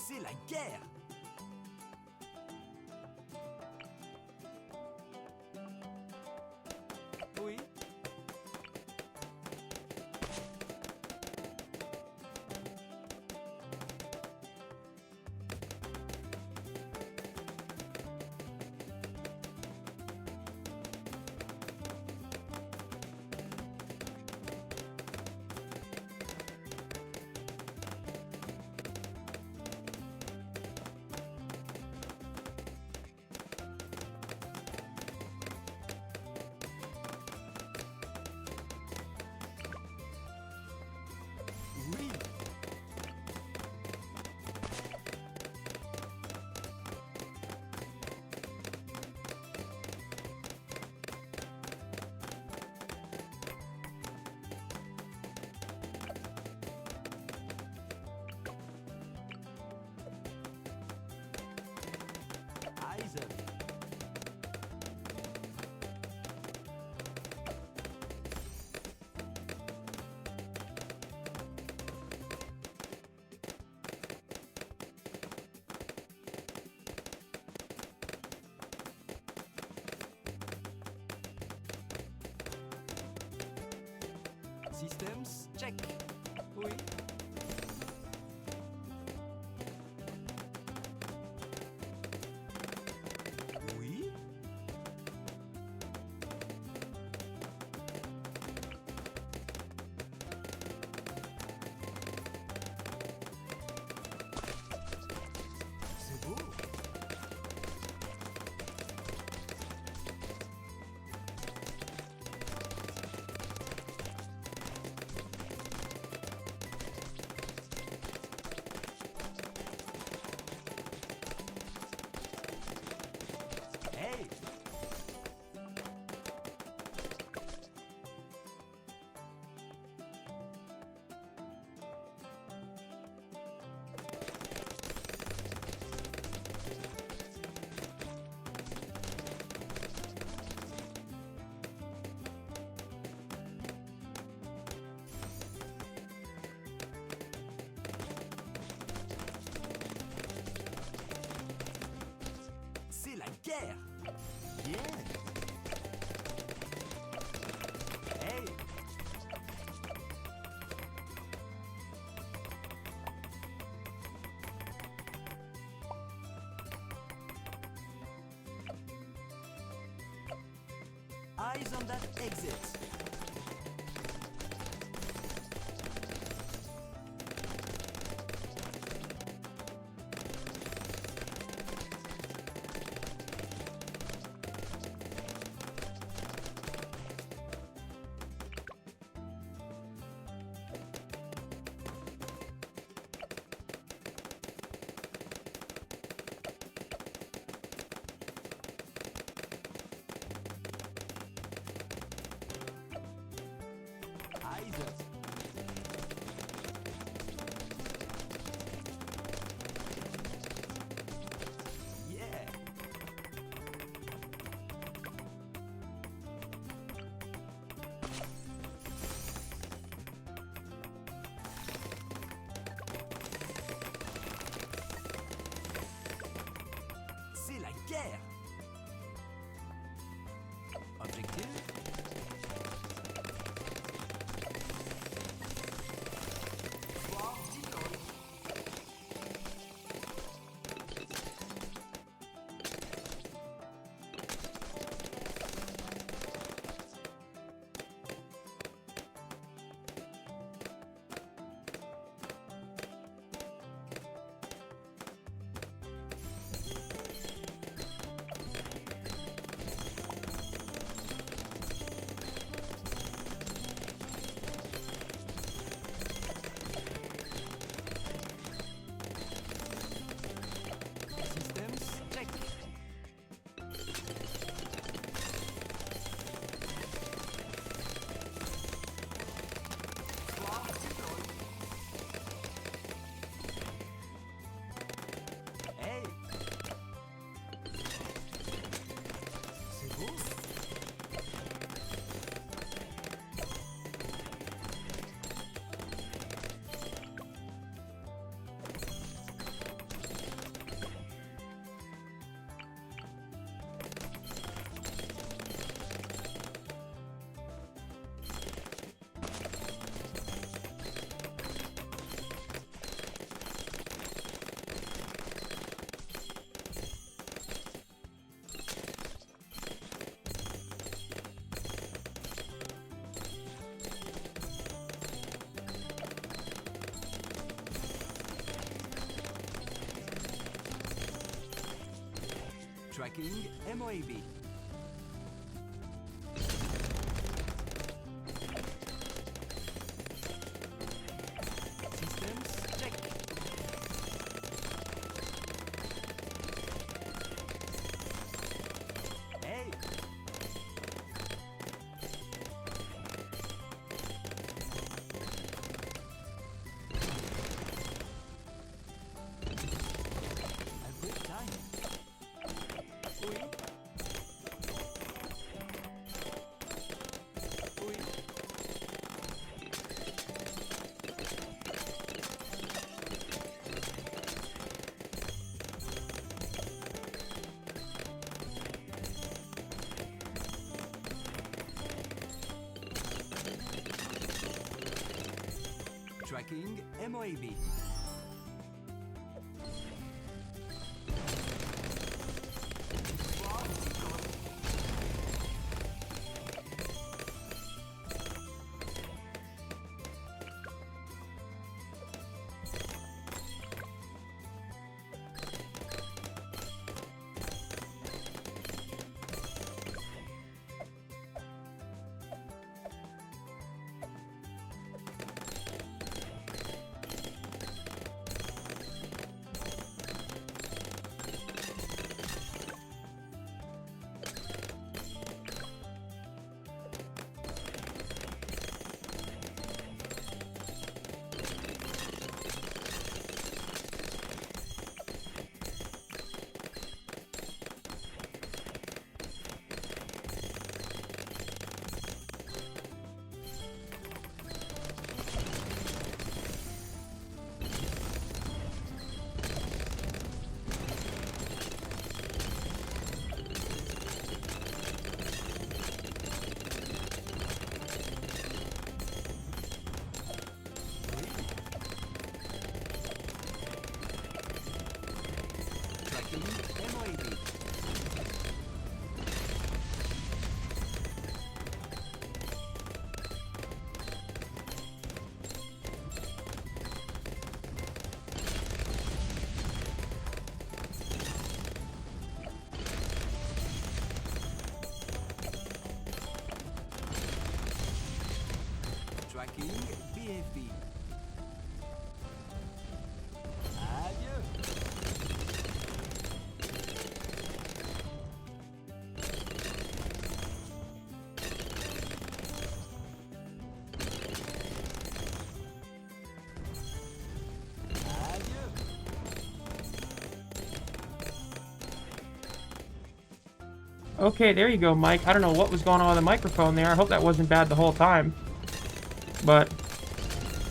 C'est la guerre! Oui. Oui. Eisen. Systems, check. Oui. Oui. C'est beau. Hey! C'est la guerre! Yeah! Hey! Eyes on that exit! Eisen. Yeah. C'est la guerre. Objectif. MOAB. Systems check. Hey. A good time. Oui. Oui. Tracking MOAB. Tracking MOAB. Tracking BFB. Adieu. Adieu. Okay, there you go, Mike. I don't know what was going on with the microphone there. I hope that wasn't bad the whole time. But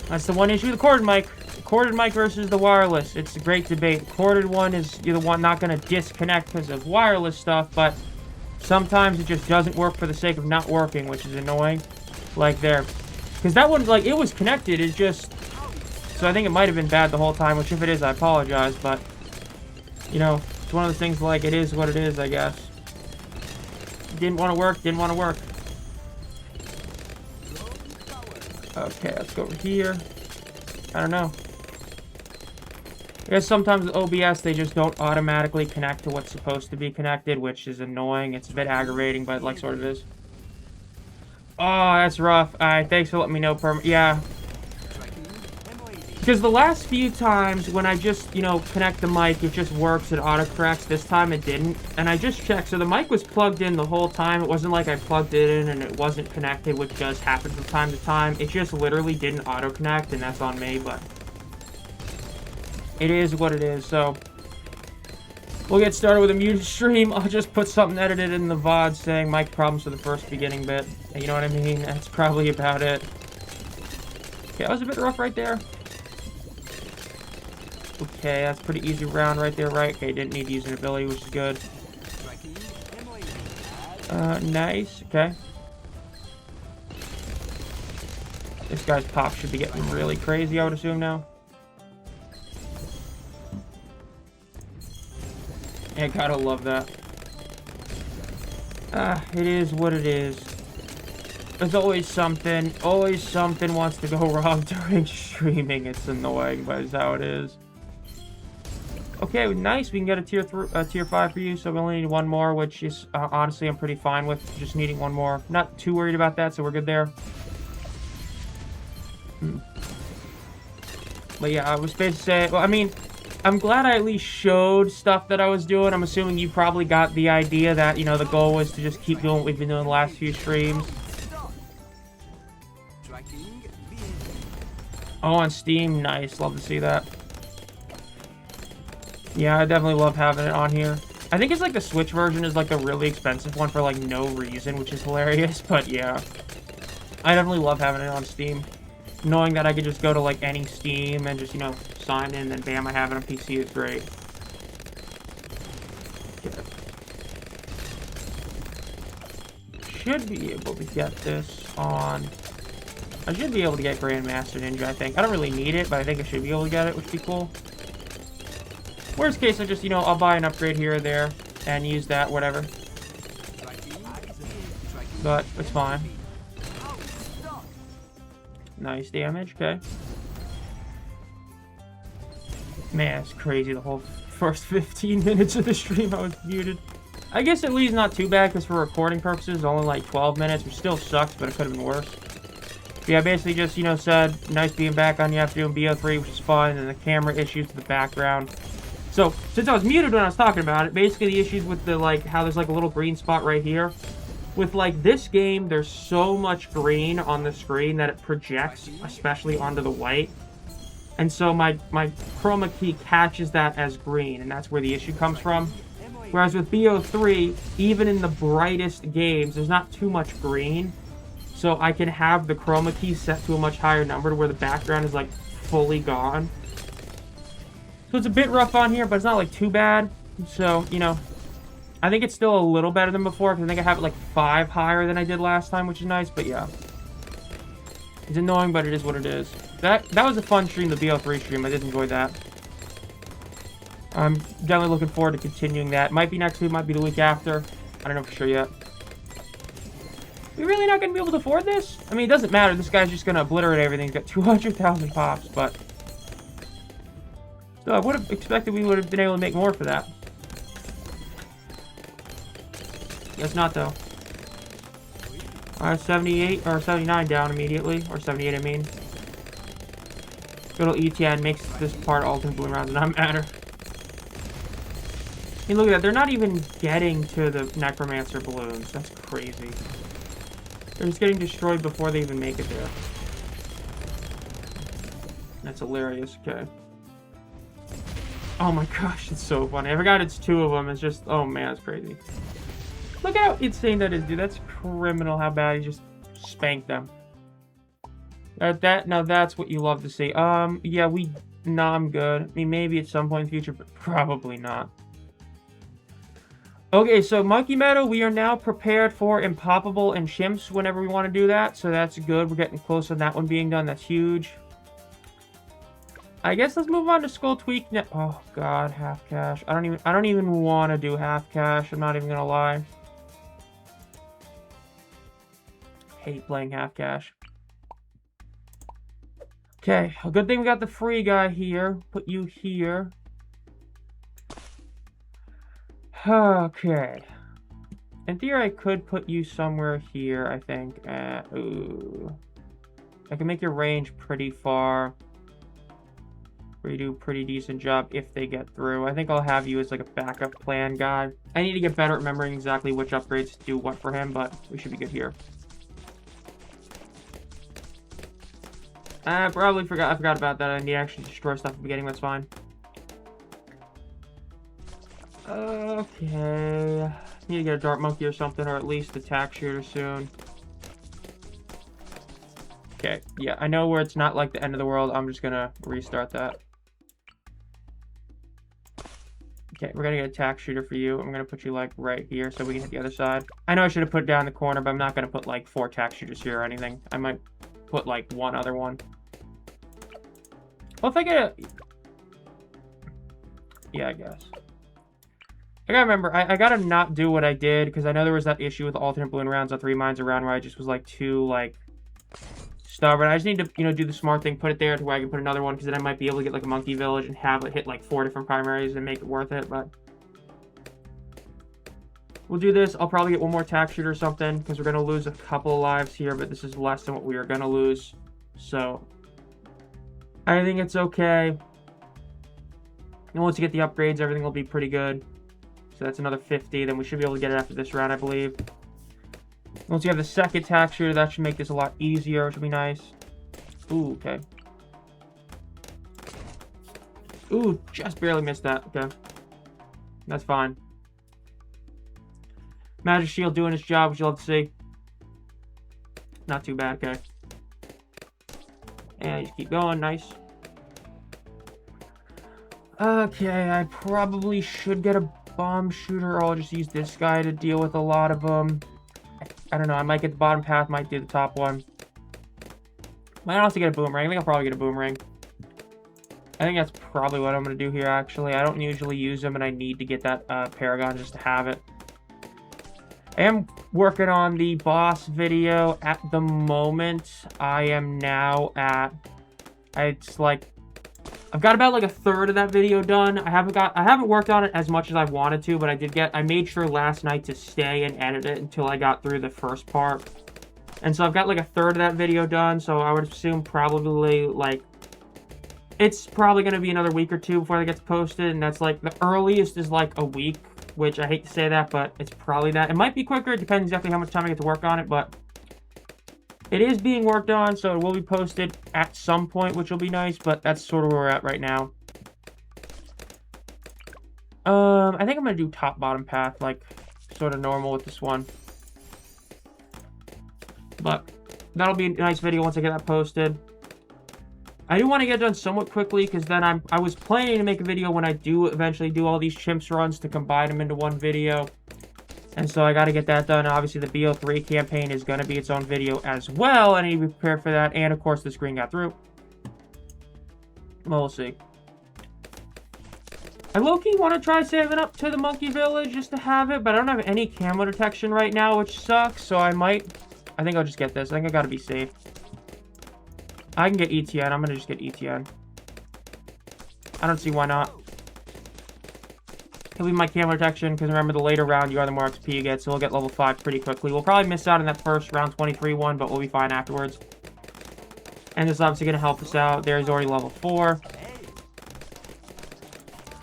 that's the one issue with the corded mic. The corded mic versus the wireless. It's a great debate. The corded one is you're the one not going to disconnect because of wireless stuff, but sometimes it just doesn't work for the sake of not working, which is annoying. Like there. Because that one, like, it was connected. It's just... So I think it might have been bad the whole time, which if it is, I apologize, but... You know, it's one of those things like it is what it is, I guess. Didn't want to work, didn't want to work. Okay, let's go over here. I don't know. I guess sometimes with OBS, they just don't automatically connect to what's supposed to be connected, which is annoying. It's a bit aggravating, but like sort of is. Oh, that's rough. Alright, thanks for letting me know, yeah. Because the last few times when I just, you know, connect the mic, it just works, it autocorrects. This time it didn't. And I just checked. So the mic was plugged in the whole time. It wasn't like I plugged it in and it wasn't connected, which does happen from time to time. It just literally didn't auto-connect, and that's on me, but... It is what it is, so... We'll get started with a muted stream. I'll just put something edited in the VOD saying mic problems for the first beginning bit. You know what I mean? That's probably about it. Okay, that was a bit rough right there. Okay, that's pretty easy round right there, right? Okay, didn't need to use an ability, which is good. Nice. Okay. This guy's pop should be getting really crazy, I would assume now. Yeah, gotta love that. It is what it is. There's always something wants to go wrong during streaming. It's annoying, but it's how it is. Okay, nice. We can get a tier 5 for you, so we only need one more, which is honestly I'm pretty fine with just needing one more. Not too worried about that, so we're good there. But yeah, I was supposed to say, well, I mean, I'm glad I at least showed stuff that I was doing. I'm assuming you probably got the idea that, you know, the goal was to just keep doing what we've been doing the last few streams. Tracking BFB. Oh, on Steam, nice. Love to see that. Yeah, I definitely love having it on here. I think it's like the Switch version is like a really expensive one for like no reason, which is hilarious, but yeah. I definitely love having it on Steam. Knowing that I could just go to like any Steam and just, you know, sign in and bam, I have it on PC is great. Okay. Should be able to get this on... I should be able to get Grandmaster Ninja, I think. I don't really need it, but I think I should be able to get it, which would be cool. Worst case, I just, you know, I'll buy an upgrade here or there and use that, whatever. But it's fine. Nice damage, okay. Man, it's crazy. The whole first 15 minutes of the stream I was muted. I guess at least not too bad, because for recording purposes, only like 12 minutes, which still sucks, but it could have been worse. Yeah, basically just, you know, said, nice being back on you after doing BO3, which is fun, and the camera issues to the background. So, since I was muted when I was talking about it, basically the issues with the, like, how there's, like, a little green spot right here. With, like, this game, there's so much green on the screen that it projects, especially onto the white. And so my chroma key catches that as green, and that's where the issue comes from. Whereas with BO3, even in the brightest games, there's not too much green. So I can have the chroma key set to a much higher number to where the background is, like, fully gone. So it's a bit rough on here, but it's not, like, too bad. So, you know, I think it's still a little better than before, because I think I have it, like, 5 higher than I did last time, which is nice, but yeah. It's annoying, but it is what it is. That was a fun stream, the BO3 stream. I did enjoy that. I'm definitely looking forward to continuing that. Might be next week, might be the week after. I don't know for sure yet. We're really not going to be able to afford this? I mean, it doesn't matter. This guy's just going to obliterate everything. He's got 200,000 pops, but... So I would have expected we would have been able to make more for that. Guess not, though. Alright, 78, or 79 down immediately. Or 78, I mean. Good old ETN makes this part ultimate balloon rounds not matter. I mean, look at that. They're not even getting to the Necromancer balloons. That's crazy. They're just getting destroyed before they even make it there. That's hilarious. Okay. Oh my gosh, it's so funny. I forgot it's 2 of them. It's just, oh man, it's crazy. Look at how insane that is, dude. That's criminal how bad he just spanked them. Now that's what you love to see. Yeah, nah, I'm good. I mean, maybe at some point in the future, but probably not. Okay, so Monkey Meadow, we are now prepared for Impoppable and Chimps whenever we want to do that. So that's good. We're getting close on that one being done. That's huge. I guess let's move on to Skull Tweak. Oh god, half cash. I don't even want to do half cash. I'm not even gonna lie. Hate playing half cash. Okay, a good thing we got the free guy here. Put you here. Okay. In theory, I could put you somewhere here, I think. Ooh. I can make your range pretty far. Where you do a pretty decent job if they get through. I think I'll have you as like a backup plan guy. I need to get better at remembering exactly which upgrades do what for him, but we should be good here. I forgot about that. I need to actually destroy stuff at the beginning. That's fine. Okay. Need to get a dart monkey or something, or at least a tack shooter soon. Okay, yeah, I know where it's not like the end of the world. I'm just gonna restart that. Okay, we're gonna get a tack shooter for you. I'm gonna put you like right here so we can hit the other side. I know I should have put it down in the corner, but I'm not gonna put like 4 tack shooters here or anything. I might put like 1 other one. Well, if I get a... Yeah, I guess. I gotta remember, I gotta not do what I did, because I know there was that issue with the alternate balloon rounds on 3 mines around where I just was like too, like, stubborn. I just need to, you know, do the smart thing, put it there to where I can put another one, because then I might be able to get like a monkey village and have it hit like 4 different primaries and make it worth it. But we'll do this. I'll probably get one more tack shooter or something, because we're going to lose a couple of lives here, but this is less than what we are going to lose. So I think it's okay. And once you get the upgrades, everything will be pretty good. So that's another 50. Then we should be able to get it after this round, I believe. Once you have the second tack shooter, that should make this a lot easier, which will be nice. Ooh, okay. Ooh, just barely missed that. Okay. That's fine. Magic Shield doing its job, which you'll have to see. Not too bad, okay. And just keep going, nice. Okay, I probably should get a bomb shooter, or I'll just use this guy to deal with a lot of them. I don't know, I might get the bottom path, might do the top one. Might also get a boomerang. I think I'll probably get a boomerang. I think that's probably what I'm going to do here, actually. I don't usually use them, and I need to get that Paragon just to have it. I am working on the boss video at the moment. I am now at... I've got about like a third of that video done. I haven't worked on it as much as I wanted to, but I made sure last night to stay and edit it until I got through the first part. And so I've got like a third of that video done, so I would assume probably like it's probably going to be another week or two before it gets posted, and that's like the earliest is like a week, which I hate to say that, but it's probably that. It might be quicker, it depends exactly how much time I get to work on it, but it is being worked on, so it will be posted at some point, which will be nice, but that's sort of where we're at right now. I think I'm going to do top-bottom path, like, sort of normal with this one. But that'll be a nice video once I get that posted. I do want to get it done somewhat quickly, because then I was planning to make a video when I do eventually do all these chimps runs to combine them into one video. And so I got to get that done. Obviously, the BO3 campaign is going to be its own video as well. I need to be prepared for that. And, of course, the screen got through. Well, we'll see. I low-key want to try saving up to the monkey village just to have it. But I don't have any camo detection right now, which sucks. So I think I'll just get this. I think I got to be safe. I can get ETN. I'm going to just get ETN. I don't see why not. He'll be my camo detection, because remember, the later round you are, the more XP you get, so we'll get level 5 pretty quickly. We'll probably miss out on that first round 23 one, but we'll be fine afterwards. And this is obviously going to help us out. There's already level 4.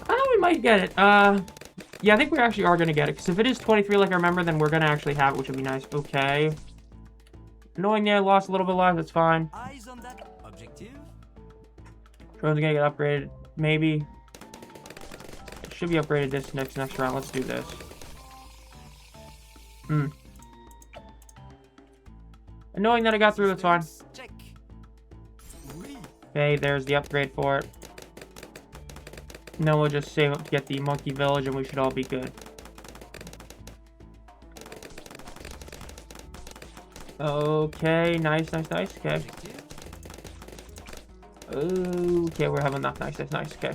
We might get it. Yeah, I think we actually are going to get it, because if it is 23 like I remember, then we're going to actually have it, which would be nice. Okay. Knowing I lost a little bit of life, that's fine. Eyes on that objective. Drone's going to get upgraded, maybe. Should be upgraded this next round. Let's do this. And knowing that I got through, that's fine. Check. Okay, there's the upgrade for it. Now we'll just save up to get the monkey village, and we should all be good. Okay, nice. Okay. Okay, we're having enough. Nice. Okay.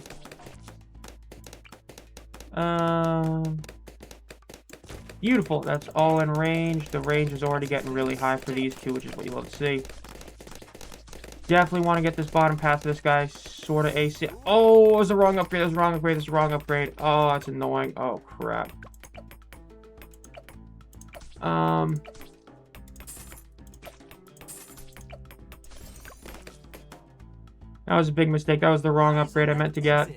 Beautiful. That's all in range. The range is already getting really high for these two, which is what you love to see. Definitely want to get this bottom path of this guy sort of AC. Oh, it was the wrong upgrade. It was the wrong upgrade. Oh, that's annoying. Oh, crap. That was a big mistake. That was the wrong upgrade I meant to get.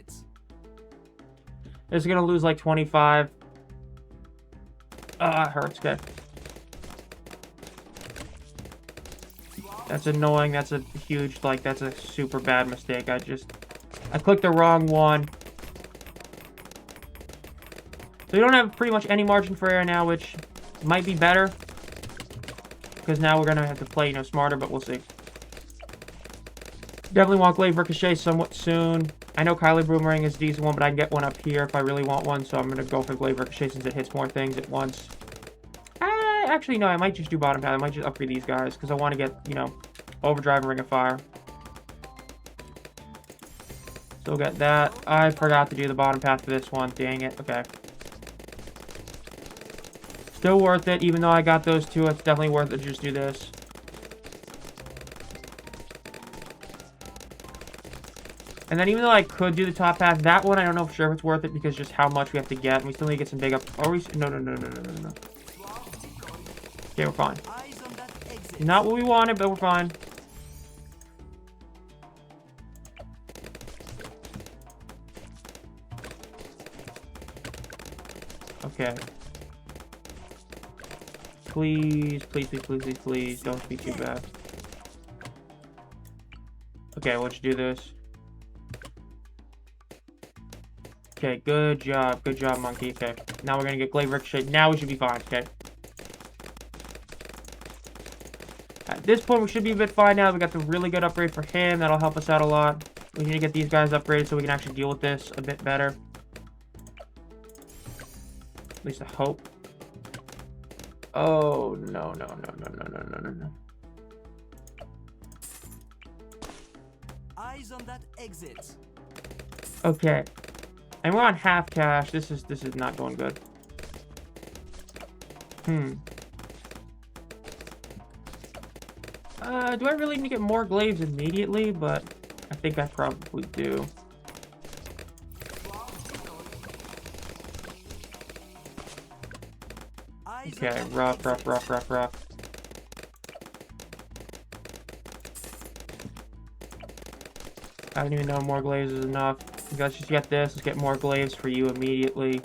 It's gonna lose like 25. It hurts. Okay. That's annoying. That's a huge, like, that's a super bad mistake. I clicked the wrong one. So we don't have pretty much any margin for error now, which might be better. Because now we're gonna have to play, smarter, but we'll see. Definitely want Glaive Ricochet somewhat soon. I know Kylie Boomerang is a decent one, but I can get one up here if I really want one, so I'm going to go for Glaive Ricochet since it hits more things at once. Actually, no, I might just do bottom path. I might just upgrade these guys, because I want to get, Overdrive and Ring of Fire. So we'll get that. I forgot to do the bottom path for this one. Dang it. Okay. Still worth it, even though I got those two. It's definitely worth it to just do this. And then even though I could do the top half, that one I don't know for sure if it's worth it because just how much we have to get. And we still need to get some big up. Are we? No. Okay, we're fine. Eyes on that exit. Not what we wanted, but we're fine. Okay. Please, don't be too bad. Okay, let's do this. Okay, good job, monkey. Okay, now we're gonna get Glaive Ricochet. Now we should be fine, okay? At this point, we should be a bit fine now. We got the really good upgrade for him. That'll help us out a lot. We need to get these guys upgraded so we can actually deal with this a bit better. At least I hope. Oh, no. Eyes on that exit. Okay. And we're on half cash. This is not going good. Do I really need to get more glaives immediately? But I think I probably do. Okay, rough. I don't even know more glaives is enough. Let's just get this. Let's get more glaives for you immediately.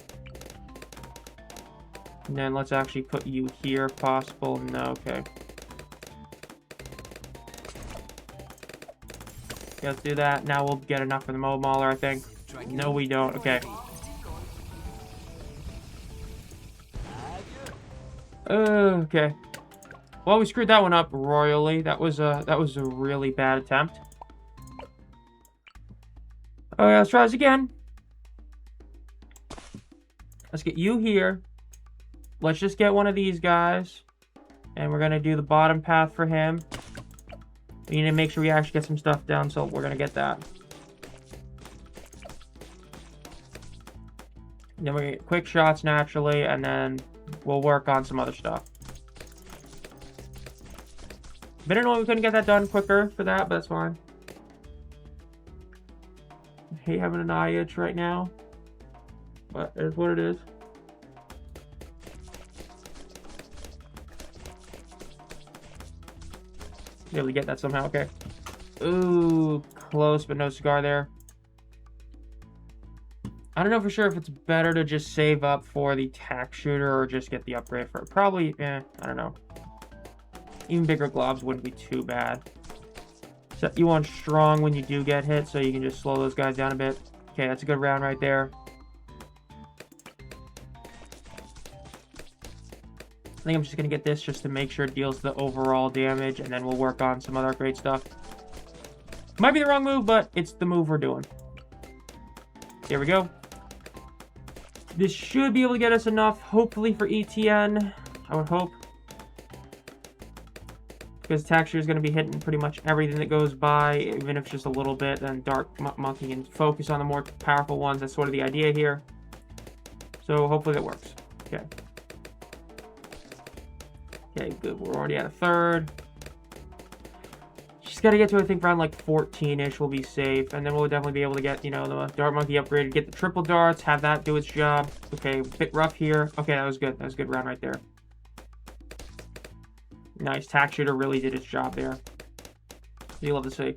And then let's actually put you here if possible. No, okay. Okay, let's do that. Now we'll get enough for the Mob Mauler, I think. No, we don't. Okay. Okay. Well, we screwed that one up royally. That was a really bad attempt. Okay, let's try this again. Let's get you here. Let's just get one of these guys. And we're going to do the bottom path for him. We need to make sure we actually get some stuff done, so we're going to get that. Then we get quick shots naturally, and then we'll work on some other stuff. Bit annoying we couldn't get that done quicker for that, but that's fine. I hate having an eye itch right now, but it is what it is. Be able to get that somehow, okay. Ooh, close, but no cigar there. I don't know for sure if it's better to just save up for the tack shooter or just get the upgrade for it. Probably, I don't know. Even bigger globs wouldn't be too bad. So you want strong when you do get hit, so you can just slow those guys down a bit. Okay, that's a good round right there. I think I'm just going to get this just to make sure it deals the overall damage, and then we'll work on some other great stuff. Might be the wrong move, but it's the move we're doing. There we go. This should be able to get us enough, hopefully, for ETN. I would hope. Because Taxure is going to be hitting pretty much everything that goes by, even if it's just a little bit. Then Dark Monkey can focus on the more powerful ones. That's sort of the idea here. So hopefully that works. Okay. Okay, good. We're already at a third. Just got to get to, I think, around like 14-ish will be safe. And then we'll definitely be able to get, you know, the Dart Monkey upgraded. Get the triple darts. Have that do its job. Okay, a bit rough here. Okay, that was good. That was a good round right there. Nice. Tack Shooter really did its job there. You love to see.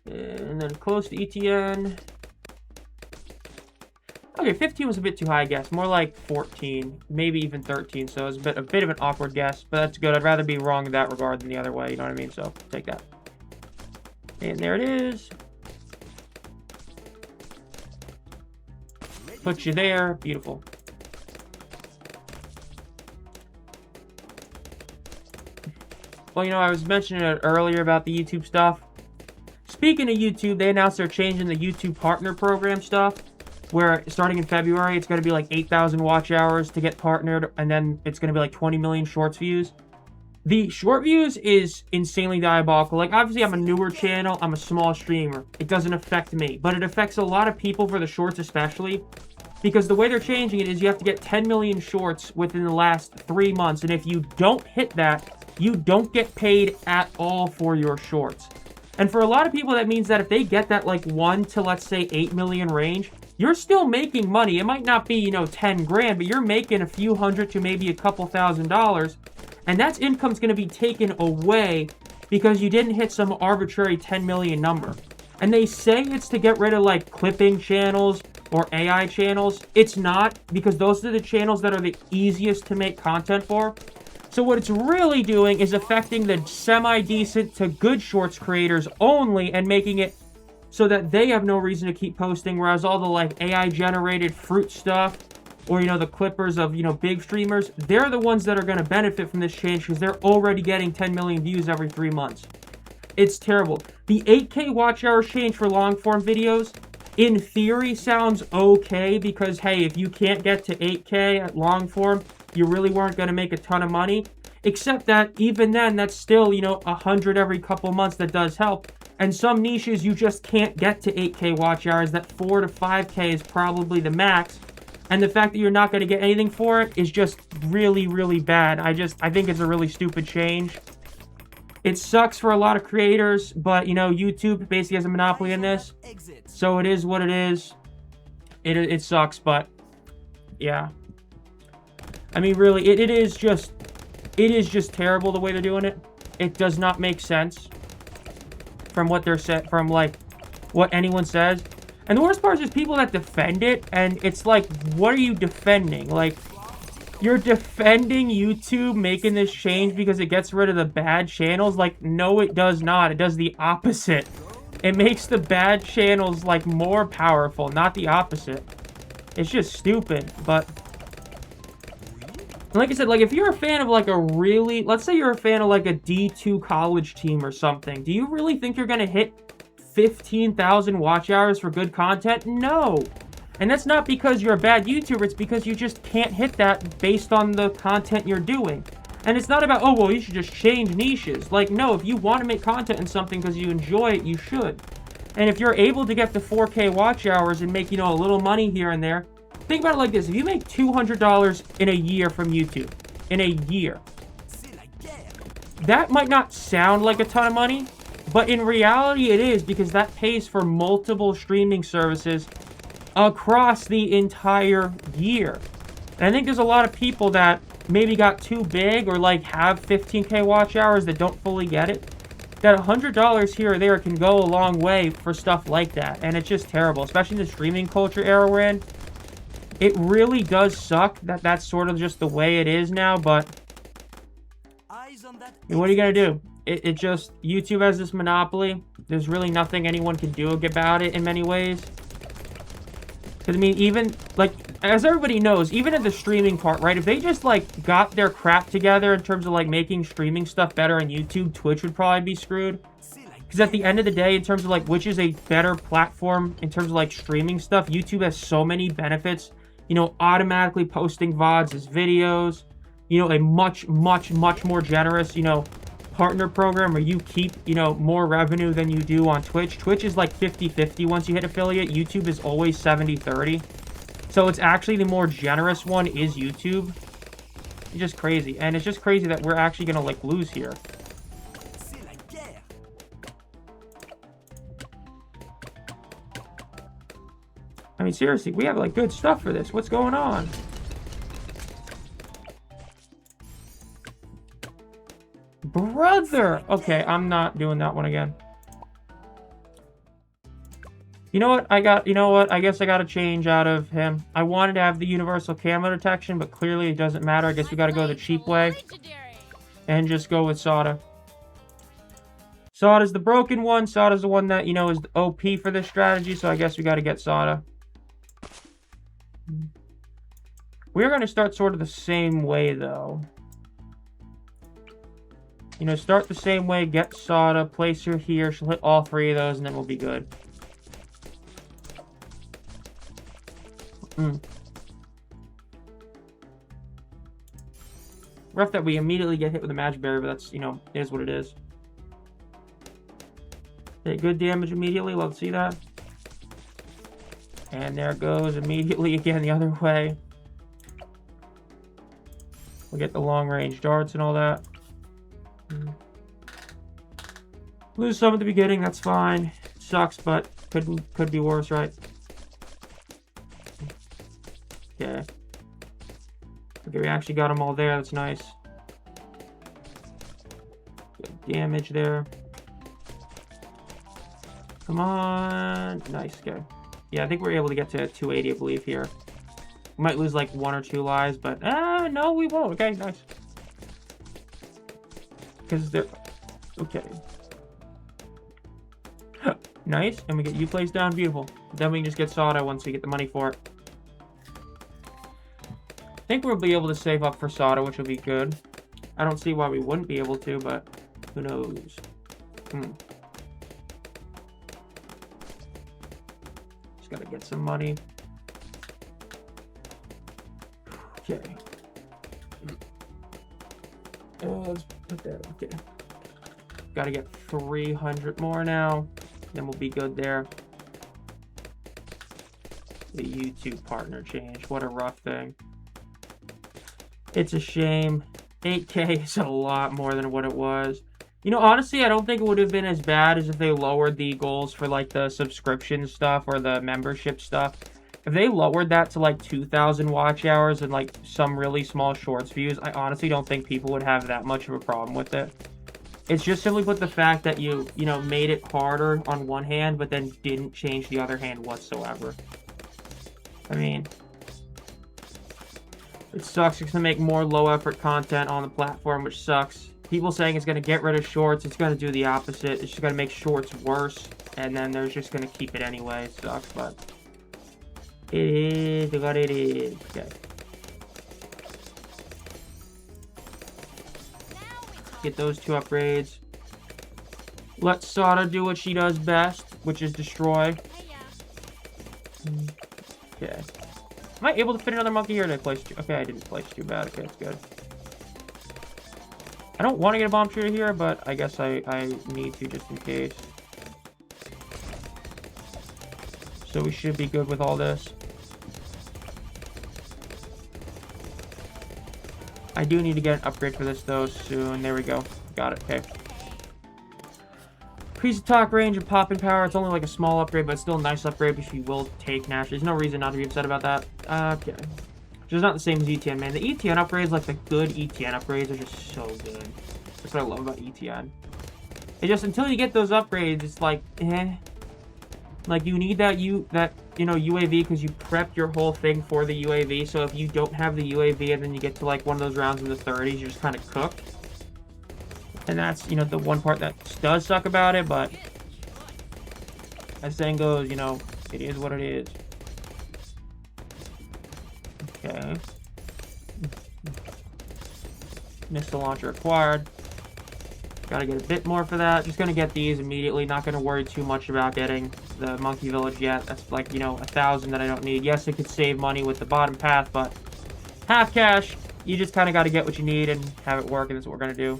And then close to ETN. Okay, 15 was a bit too high, I guess. More like 14, maybe even 13. So it was a bit of an awkward guess, but that's good. I'd rather be wrong in that regard than the other way. You know what I mean? So take that. And there it is. Put you there. Beautiful. Well, you know, I was mentioning it earlier about the YouTube stuff. Speaking of YouTube, they announced they're changing the YouTube partner program stuff, where starting in February, it's going to be like 8,000 watch hours to get partnered, and then it's going to be like 20 million shorts views. The short views is insanely diabolical. Like, obviously, I'm a newer channel. I'm a small streamer. It doesn't affect me, but it affects a lot of people for the shorts especially, because the way they're changing it is you have to get 10 million shorts within the last 3 months, and if you don't hit that, you don't get paid at all for your shorts. And for a lot of people, that means that if they get that like 1 to, let's say, 8 million range, you're still making money. It might not be, you know, 10 grand, but you're making a few hundred to maybe a couple $1,000s. And that income's going to be taken away because you didn't hit some arbitrary 10 million number. And they say it's to get rid of like clipping channels or AI channels. It's not, because those are the channels that are the easiest to make content for. So what it's really doing is affecting the semi-decent to good shorts creators only and making it so that they have no reason to keep posting, whereas all the like AI generated fruit stuff or, you know, the clippers of, you know, big streamers, they're the ones that are going to benefit from this change because they're already getting 10 million views every 3 months. It's terrible. The 8K watch hours change for long form videos, in theory, sounds okay because, hey, if you can't get to 8K at long form, you really weren't going to make a ton of money. Except that even then, that's still, you know, 100 every couple months. That does help. And some niches, you just can't get to 8K watch hours. That 4 to 5K is probably the max. And the fact that you're not going to get anything for it is just really, really bad. I think it's a really stupid change. It sucks for a lot of creators, but, you know, YouTube basically has a monopoly in this. So it is what it is. It sucks, but yeah. I mean, really, it is just terrible the way they're doing it. It does not make sense from what they're set, from like what anyone says. And the worst part is just people that defend it, and it's like, what are you defending? Like, you're defending YouTube making this change because it gets rid of the bad channels? Like, no, it does not. It does the opposite. It makes the bad channels, like, more powerful, not the opposite. It's just stupid, but like I said, like, if you're a fan of, like, a really, let's say you're a fan of, like, a D2 college team or something, do you really think you're gonna hit 15,000 watch hours for good content? No. And that's not because you're a bad YouTuber, it's because you just can't hit that based on the content you're doing. And it's not about, oh, well, you should just change niches. Like, no, if you want to make content in something because you enjoy it, you should. And if you're able to get to 4K watch hours and make, you know, a little money here and there, think about it like this. If you make $200 in a year from YouTube, in a year, that might not sound like a ton of money, but in reality it is, because that pays for multiple streaming services across the entire year. And I think there's a lot of people that maybe got too big or like have 15K watch hours that don't fully get it. That $100 here or there can go a long way for stuff like that. And it's just terrible, especially in the streaming culture era we're in. It really does suck that that's sort of just the way it is now, but I mean, what are you going to do? It just, YouTube has this monopoly. There's really nothing anyone can do about it in many ways. Because, I mean, even, like, as everybody knows, even at the streaming part, right? If they just, like, got their crap together in terms of, like, making streaming stuff better on YouTube, Twitch would probably be screwed. Because at the end of the day, in terms of, like, which is a better platform in terms of, like, streaming stuff, YouTube has so many benefits. You know, automatically posting VODs as videos. You know, a much, much, much more generous, you know, partner program where you keep, you know, more revenue than you do on Twitch. Twitch is like 50-50 once you hit affiliate. YouTube is always 70-30. So it's actually the more generous one is YouTube. It's just crazy. And it's just crazy that we're actually going to, like, lose here. I mean, seriously, we have, like, good stuff for this. What's going on? Brother! Okay, I'm not doing that one again. You know what? I guess I got a change out of him. I wanted to have the universal camo detection, but clearly it doesn't matter. I guess we gotta go the cheap way. And just go with Sada. Sada's the broken one. Sada's the one that, you know, is the OP for this strategy, so I guess we gotta get Sada. We're gonna start sort of the same way, though. You know, start the same way, get Sada, place her here, she'll hit all three of those, and then we'll be good. Rough that we immediately get hit with a magic barrier, but that's, you know, it is what it is. Hit good damage immediately, love to see that. And there it goes, immediately again the other way. We'll get the long range darts and all that. Lose some at the beginning, that's fine. Sucks, but could be worse, right? Okay. Okay, we actually got them all there. That's nice. Good damage there. Come on. Nice, okay. Yeah, I think we're able to get to 280, I believe, here. We might lose like 1 or 2 lives, but no, we won't. Okay, nice. Because they're okay. Nice, and we get you placed down. Beautiful. Then we can just get Sada once we get the money for it. I think we'll be able to save up for Sada, which will be good. I don't see why we wouldn't be able to, but who knows? Just gotta get some money. Okay. Let's put that. Okay. Gotta get 300 more now. Then we'll be good there. The YouTube partner change. What a rough thing. It's a shame. 8K is a lot more than what it was. You know, honestly, I don't think it would have been as bad as if they lowered the goals for, like, the subscription stuff or the membership stuff. If they lowered that to, like, 2,000 watch hours and, like, some really small shorts views, I honestly don't think people would have that much of a problem with it. It's just simply put the fact that you know, made it harder on one hand, but then didn't change the other hand whatsoever. I mean, it sucks. It's going to make more low-effort content on the platform, which sucks. People saying it's going to get rid of shorts. It's going to do the opposite. It's just going to make shorts worse, and then they're just going to keep it anyway. It sucks, but it is what it is. Okay. Get those 2 upgrades. Let Sada do what she does best, which is destroy. Okay. Am I able to fit another monkey here? Did I place 2? Okay, I didn't place too bad. Okay, that's good. I don't want to get a bomb shooter here, but I guess I need to just in case. So we should be good with all this. I do need to get an upgrade for this, though, soon. There we go. Got it. Okay. Increase attack range and popping power. It's only like a small upgrade, but it's still a nice upgrade, which we will take naturally. There's no reason not to be upset about that. Okay. Which is not the same as ETN, man. The ETN upgrades, like the good ETN upgrades, are just so good. That's what I love about ETN. It just, until you get those upgrades, it's like, eh. Like, you need that UAV because you prepped your whole thing for the UAV. So if you don't have the UAV and then you get to like one of those rounds in the 30s, you're just kind of cooked. And that's, you know, the one part that does suck about it, but as saying goes, you know, it is what it is. Okay. Missile launcher acquired. Gotta get a bit more for that. Just gonna get these immediately. Not gonna worry too much about getting the monkey village yet. That's like, you know, 1,000 that I don't need. Yes, it could save money with the bottom path, but half cash, you just kind of got to get what you need and have it work, and that's what we're gonna do.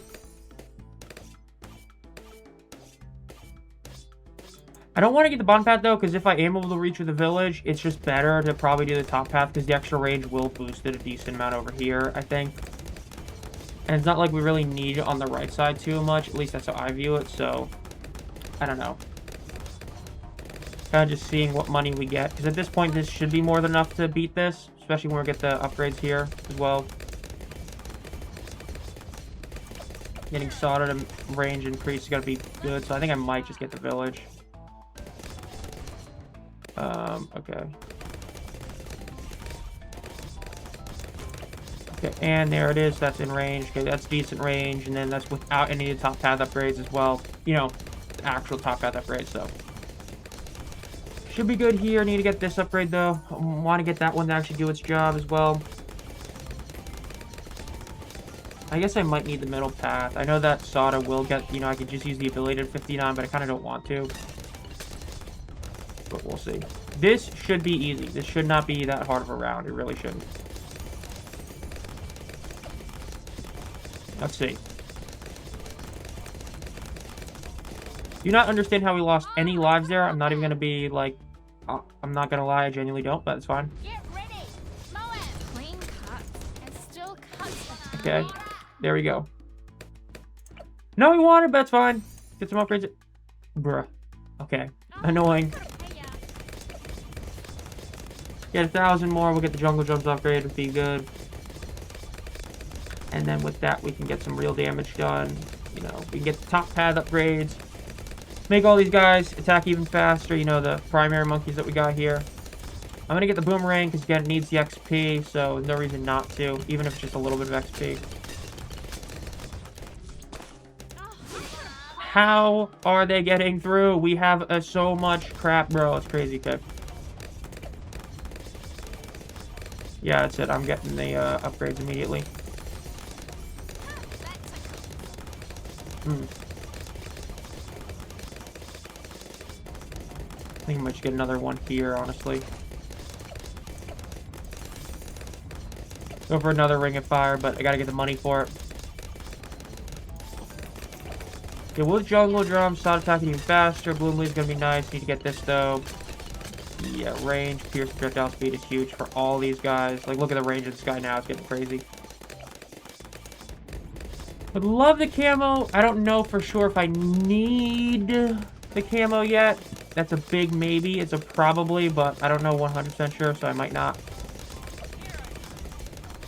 I don't want to get the bottom path, though, because if I am able to reach with the village, it's just better to probably do the top path, because the extra range will boost it a decent amount over here, I think. And it's not like we really need it on the right side too much. At least that's how I view it, so I don't know. Kind of just seeing what money we get, because at this point, this should be more than enough to beat this, especially when we get the upgrades here as well. Getting soldered and range increase is going to be good, so I think I might just get the village. Okay. Okay, and there it is. That's in range. Okay, that's decent range, and then that's without any of the top path upgrades as well. You know, the actual top path upgrades, so. Should be good here. Need to get this upgrade, though. I want to get that one to actually do its job as well. I guess I might need the middle path. I know that Sada will get, you know, I could just use the ability to 59, but I kind of don't want to. But we'll see. This should be easy. This should not be that hard of a round. It really shouldn't. Let's see. Do you not understand how we lost any lives there? I'm not even going to be like... I'm not going to lie. I genuinely don't, but it's fine. Get ready. Moab. Clean cuts and still cuts. Okay. There we go. No, we wanted, but it's fine. Get some upgrades. Bruh. Okay. Annoying. Hey, Get 1,000 more, we'll get the jungle jumps upgrade, would be good. And then with that, we can get some real damage done. You know, we can get the top path upgrades. Make all these guys attack even faster, you know, the primary monkeys that we got here. I'm going to get the boomerang because, again, it needs the XP, so no reason not to, even if it's just a little bit of XP. How are they getting through? We have so much crap, bro. It's crazy, okay. Yeah, that's it. I'm getting the upgrades immediately. I think I might just get another one here, honestly. Go for another Ring of Fire, but I gotta get the money for it. Yeah, with Jungle Drum, start attacking even faster. Bloom Leaf's gonna be nice. Need to get this, though. Yeah, range, pierce, projectile speed is huge for all these guys. Like, look at the range of this guy now. It's getting crazy. Would love the camo. I don't know for sure if I need the camo yet. That's a big maybe. It's a probably, but I don't know 100% sure, so I might not.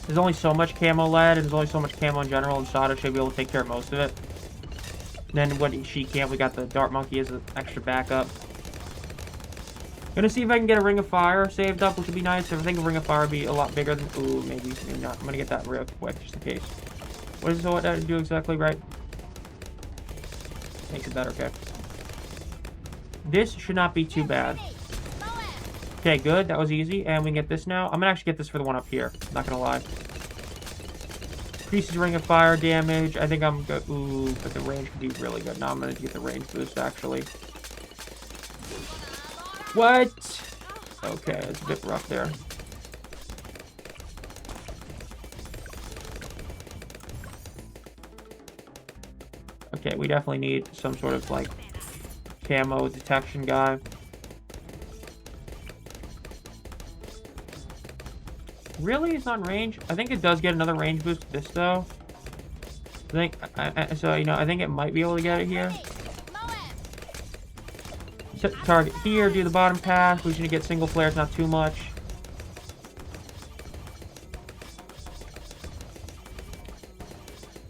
There's only so much camo lead, and there's only so much camo in general, and Sada should be able to take care of most of it. And then when she can't, we got the Dart Monkey as an extra backup. Gonna see if I can get a Ring of Fire saved up, which would be nice. I think a Ring of Fire would be a lot bigger than... Ooh, maybe not. I'm gonna get that real quick, just in case. What does it do exactly, right? Makes it better, okay. This should not be too bad. Okay, good. That was easy. And we can get this now. I'm gonna actually get this for the one up here. Not gonna lie. Increases Ring of Fire damage. I think I'm good. Ooh, but the range could be really good. Now I'm gonna get the range boost, actually. What? Okay, it's a bit rough there. Okay, we definitely need some sort of, like, camo detection guy. Really? It's on range? I think it does get another range boost with this, though. I think, so, you know, I think it might be able to get it here. Set the target here, do the bottom pass. We should get single flares, not too much.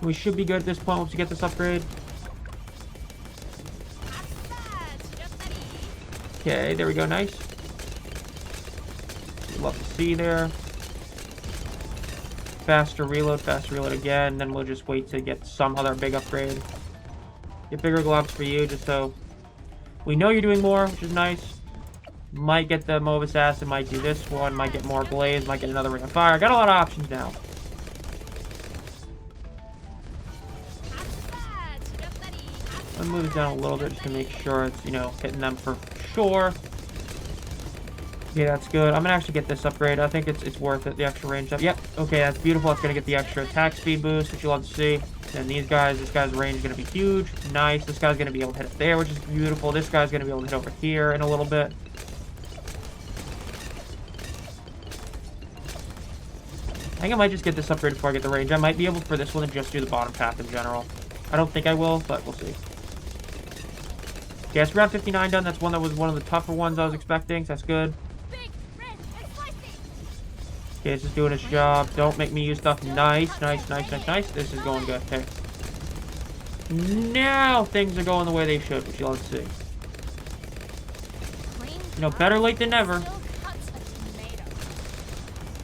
We should be good at this point once we get this upgrade. Okay, there we go, nice. Love to see there. Faster reload again. Then we'll just wait to get some other big upgrade. Get bigger gloves for you, just so we know you're doing more, which is nice. Might get the Mauve Assassin, might do this one, might get more Blaze, might get another Ring of Fire. Got a lot of options now. I'll move it down a little bit just to make sure it's, you know, hitting them for sure. Okay, that's good. I'm gonna actually get this upgrade. I think it's worth it, the extra range up. Yep, okay, that's beautiful. It's gonna get the extra attack speed boost, which you love to see. And these guys, this guy's range is gonna be huge. Nice. This guy's gonna be able to hit it there, which is beautiful. This guy's gonna be able to hit over here in a little bit. I think I might just get this upgrade before I get the range. I might be able for this one to just do the bottom path in general. I don't think I will, but we'll see. Okay, it's round 59 done. That's one that was one of the tougher ones I was expecting, so that's good. Okay, it's just doing its job. Don't make me use stuff. Nice, nice, nice, nice, nice. This is going good. Okay. Now things are going the way they should, which you love to see. You know, better late than never. Would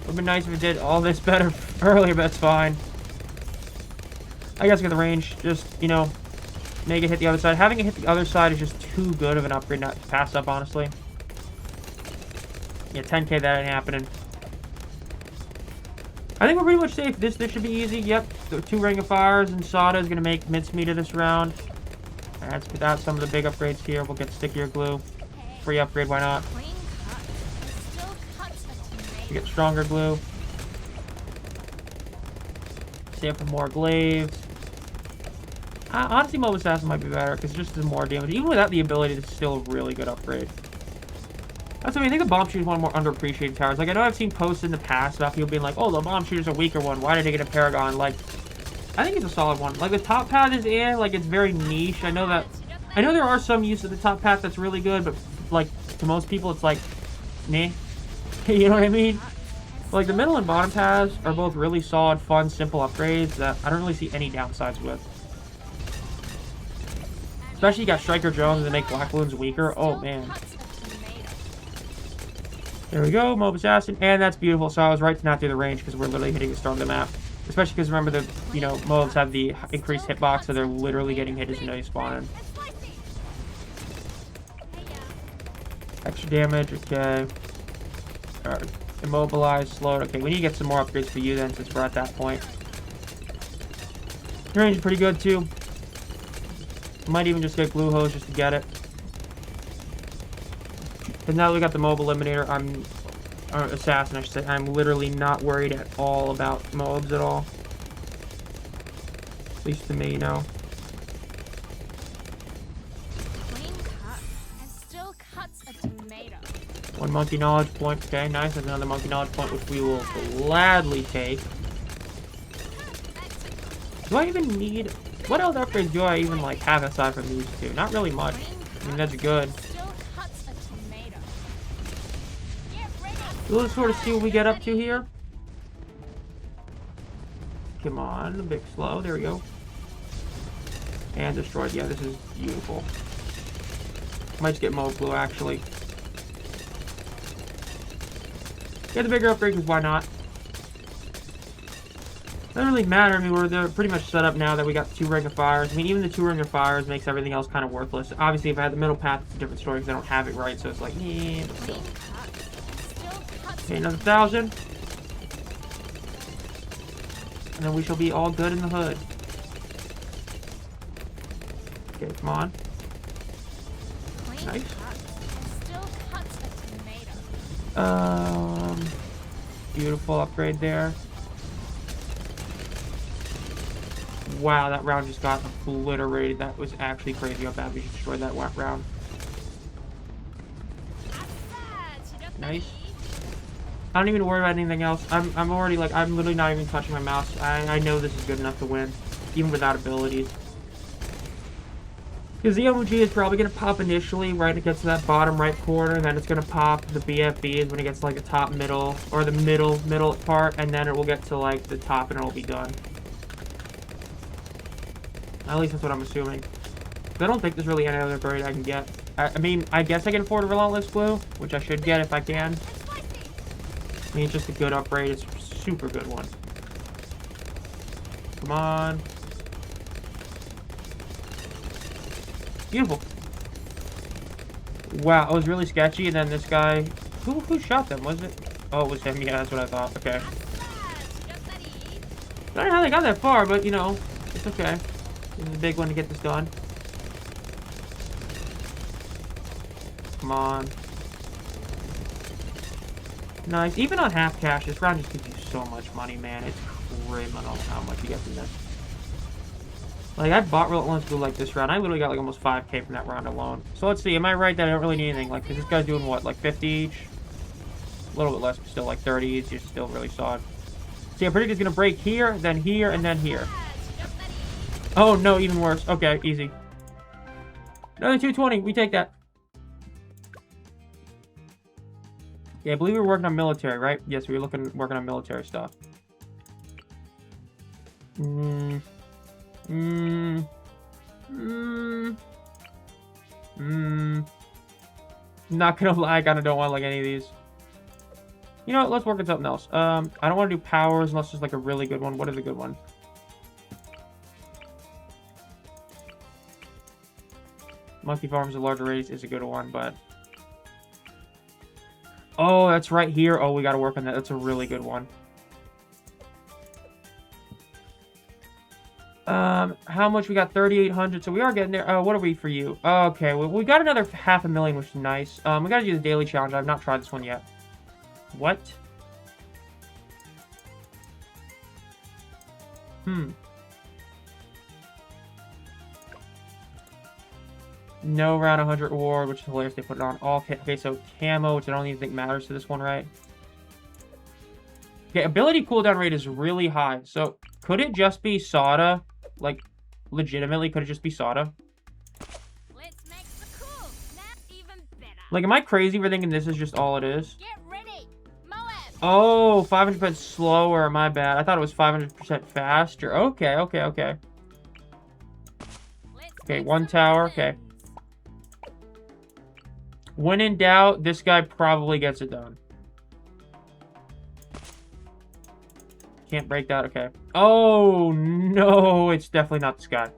have been nice if it did all this better earlier, but that's fine. I guess get the range. Just, you know, make it hit the other side. Having it hit the other side is just too good of an upgrade not to pass up, honestly. Yeah, 10k, that ain't happening. I think we're pretty much safe. This should be easy. Yep, the 2 Ring of Fires, and Sada is going to make mincemeat of this round. Let's put out some of the big upgrades here. We'll get stickier glue. Free upgrade, why not? We get stronger glue. Save for more glaives. Honestly, Mauve Assassin might be better because it just does more damage. Even without the ability, it's still a really good upgrade. That's what I mean. I think the Bomb Shooter is one of the more underappreciated towers. Like, I know I've seen posts in the past about people being like, oh, the Bomb Shooter's a weaker one. Why did they get a Paragon? Like, I think it's a solid one. Like, the top path is like, it's very niche. I know that I know there are some use of the top path that's really good, but like to most people it's like, meh. You know what I mean? Like the middle and bottom paths are both really solid, fun, simple upgrades that I don't really see any downsides with. Especially you got Striker Jones that make Black Balloons weaker. Oh man. There we go, Mob Assassin, and that's beautiful. So I was right to not do the range because we're literally hitting the start of the map. Especially because remember the Mobs have the increased hitbox, so they're literally getting hit as soon as they spawn in. Extra damage, okay. Alright. Immobilize, slowed. Okay, we need to get some more upgrades for you then, since we're at that point. The range is pretty good too. Might even just get Glue Hose just to get it. Because now that we got the Mob Eliminator, or Assassin I should say, I'm literally not worried at all about mobs at all. At least to me, you know. Clean cut and still cuts a tomato. 1 monkey knowledge point. Okay, nice. That's another monkey knowledge point, which we will gladly take. Do I even need... What else upgrades do I even, like, have aside from these two? Not really much. I mean, that's good. So let's sort of see what we get up to here. Come on, a bit slow. There we go. And destroyed. Yeah, this is beautiful. Might just get Mob Glue, actually. Get the bigger upgrade, because why not? Doesn't really matter. I mean, they're pretty much set up now that we got 2 Ring of Fires. I mean, even the 2 Ring of Fires makes everything else kind of worthless. Obviously, if I had the middle path, it's a different story because I don't have it right, so it's like, yeah, but still. Okay, another 1,000. And then we shall be all good in the hood. Okay, come on. Nice. Beautiful upgrade there. Wow, that round just got obliterated. That was actually crazy how bad we destroyed that round. Nice. I don't even worry about anything else. I'm already like, I'm literally not even touching my mouse. I know this is good enough to win, even without abilities. Because the MOG is probably going to pop initially right when it gets to that bottom right corner, and then it's going to pop the BFBs when it gets to like the top middle, or the middle part, and then it will get to like the top and it'll be done. At least that's what I'm assuming. I don't think there's really any other upgrade I can get. I mean, I guess I can afford a Relentless Glue, which I should get if I can. I mean, it's just a good upgrade. It's a super good one. Come on. Beautiful. Wow, it was really sketchy, and then this guy... Who shot them, was it? Oh, it was him. Yeah, that's what I thought. Okay. I don't know how they got that far, but, you know, it's okay. This is a big one to get this done. Come on. Nice. Even on half cash, this round just gives you so much money, man. It's criminal how much you get from this. Like, I bought Relentless Glue like this round. I literally got like almost 5k from that round alone. So let's see. Am I right that I don't really need anything? Like, this guy's doing what? Like 50 each? A little bit less, but still like 30 each. It's still really solid. See, I predict it's going to break here, then here, and then here. Oh, no, even worse. Okay, easy. Another 220. We take that. Yeah, I believe we were working on military, right? Yes, we were working on military stuff. Not gonna lie, I kinda don't want like any of these. You know what, let's work on something else. I don't want to do powers unless there's like a really good one. What is a good one? Monkey Farms a larger radius is a good one, but... Oh, that's right here. Oh, we gotta work on that. That's a really good one. How much? We got 3,800, so we are getting there. Oh, what are we for you? Okay, well, we got another 500,000, which is nice. We gotta do the daily challenge. I've not tried this one yet. What? No round 100 reward, which is hilarious. They put it on all. Okay, so camo, which I don't even think matters to this one, right? Okay, ability cooldown rate is really high. So could it just be Soda? Like, legitimately, could it just be Soda? Let's Like, am I crazy for thinking this is just all it is? Get ready. Moab. Oh, 500% slower. My bad. I thought it was 500% faster. Okay, okay, okay. Let's Okay, make one some tower. weapons. Okay. When in doubt, this guy probably gets it done. Can't break that. Okay. Oh, no. It's definitely not this guy.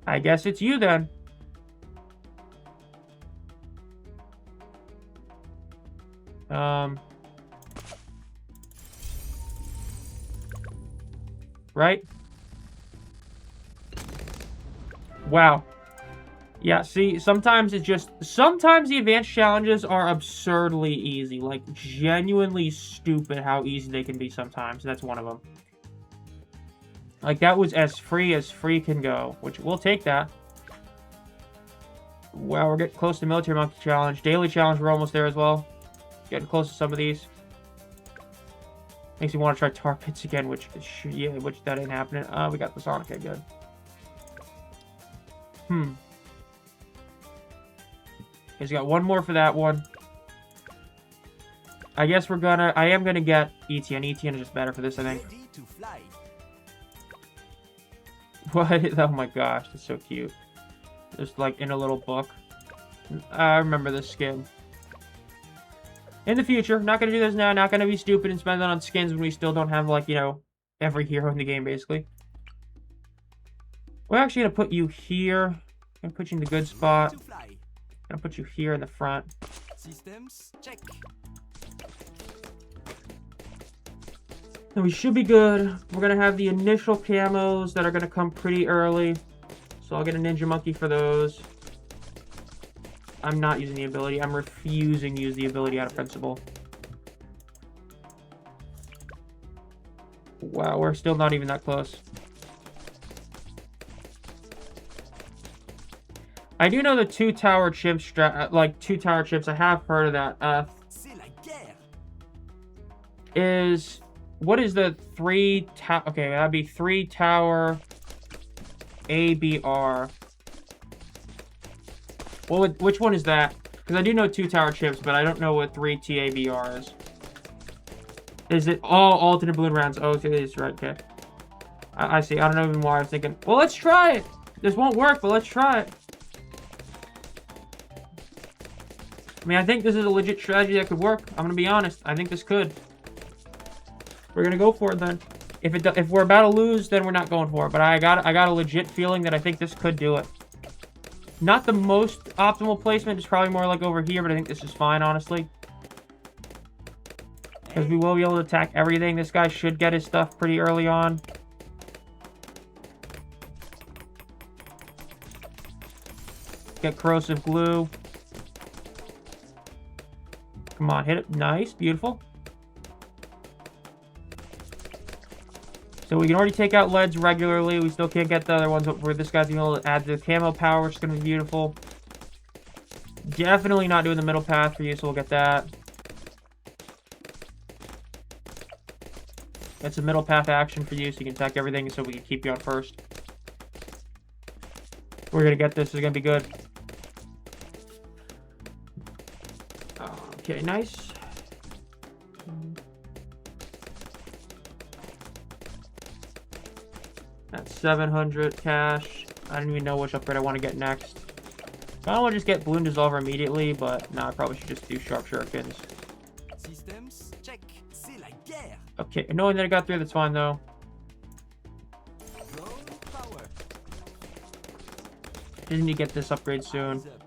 I guess it's you then. Right? Wow. Yeah, see, sometimes it's just... Sometimes the advanced challenges are absurdly easy. Like, genuinely stupid how easy they can be sometimes. That's one of them. Like, that was as free can go. Which, we'll take that. Wow, we're getting close to Military Monkey Challenge. Daily Challenge, we're almost there as well. Getting close to some of these. Makes me want to try Tar Pits again, which that ain't happening. We got the Sonic. Okay, good. He's got one more for that one. I guess I am gonna get ETN. ETN is just better for this, I think. Ready to fly. What? Oh my gosh, that's so cute. Just like in a little book. I remember this skin. In the future, not gonna do this now, not gonna be stupid and spend it on skins when we still don't have, like, you know, every hero in the game, basically. We're actually gonna put you here. I'm gonna put you in the good spot. To fly. Gonna put you here in the front. Systems check. And we should be good. We're gonna have the initial camos that are gonna come pretty early. So I'll get a Ninja Monkey for those. I'm not using the ability. I'm refusing to use the ability out of principle. Wow, we're still not even that close. I do know the 2 tower chips, like 2 tower chips. I have heard of that. C'est la guerre. What is the 3 tower? Okay, that'd be 3 tower ABR. Well, which one is that? Because I do know 2 tower chips, but I don't know what 3 TABR is. Is it all alternate balloon rounds? Oh, it is, right, okay. I see. I don't know even why I was thinking, well, let's try it. This won't work, but let's try it. I mean, I think this is a legit strategy that could work. I'm gonna be honest. I think this could. We're gonna go for it then. If we're about to lose, then we're not going for it. But I got a legit feeling that I think this could do it. Not the most optimal placement. It's probably more like over here, but I think this is fine, honestly. Because we will be able to attack everything. This guy should get his stuff pretty early on. Get corrosive glue. Come on, hit it. Nice, beautiful. So we can already take out leads regularly. We still can't get the other ones, but where this guy's able to add the camo power, which is going to be beautiful. Definitely not doing the middle path for you, so we'll get that. That's a middle path action for you, so you can attack everything, so we can keep you on first. We're going to get this. It's going to be good. Okay, nice. That's 700 cash. I don't even know which upgrade I want to get next. I don't want to just get Balloon Dissolver immediately, but no, I probably should just do Sharp Shurikens. Systems check. C'est la guerre. Okay, knowing that I got through, that's fine though. Go power. Just need to get this upgrade soon. Eyes up.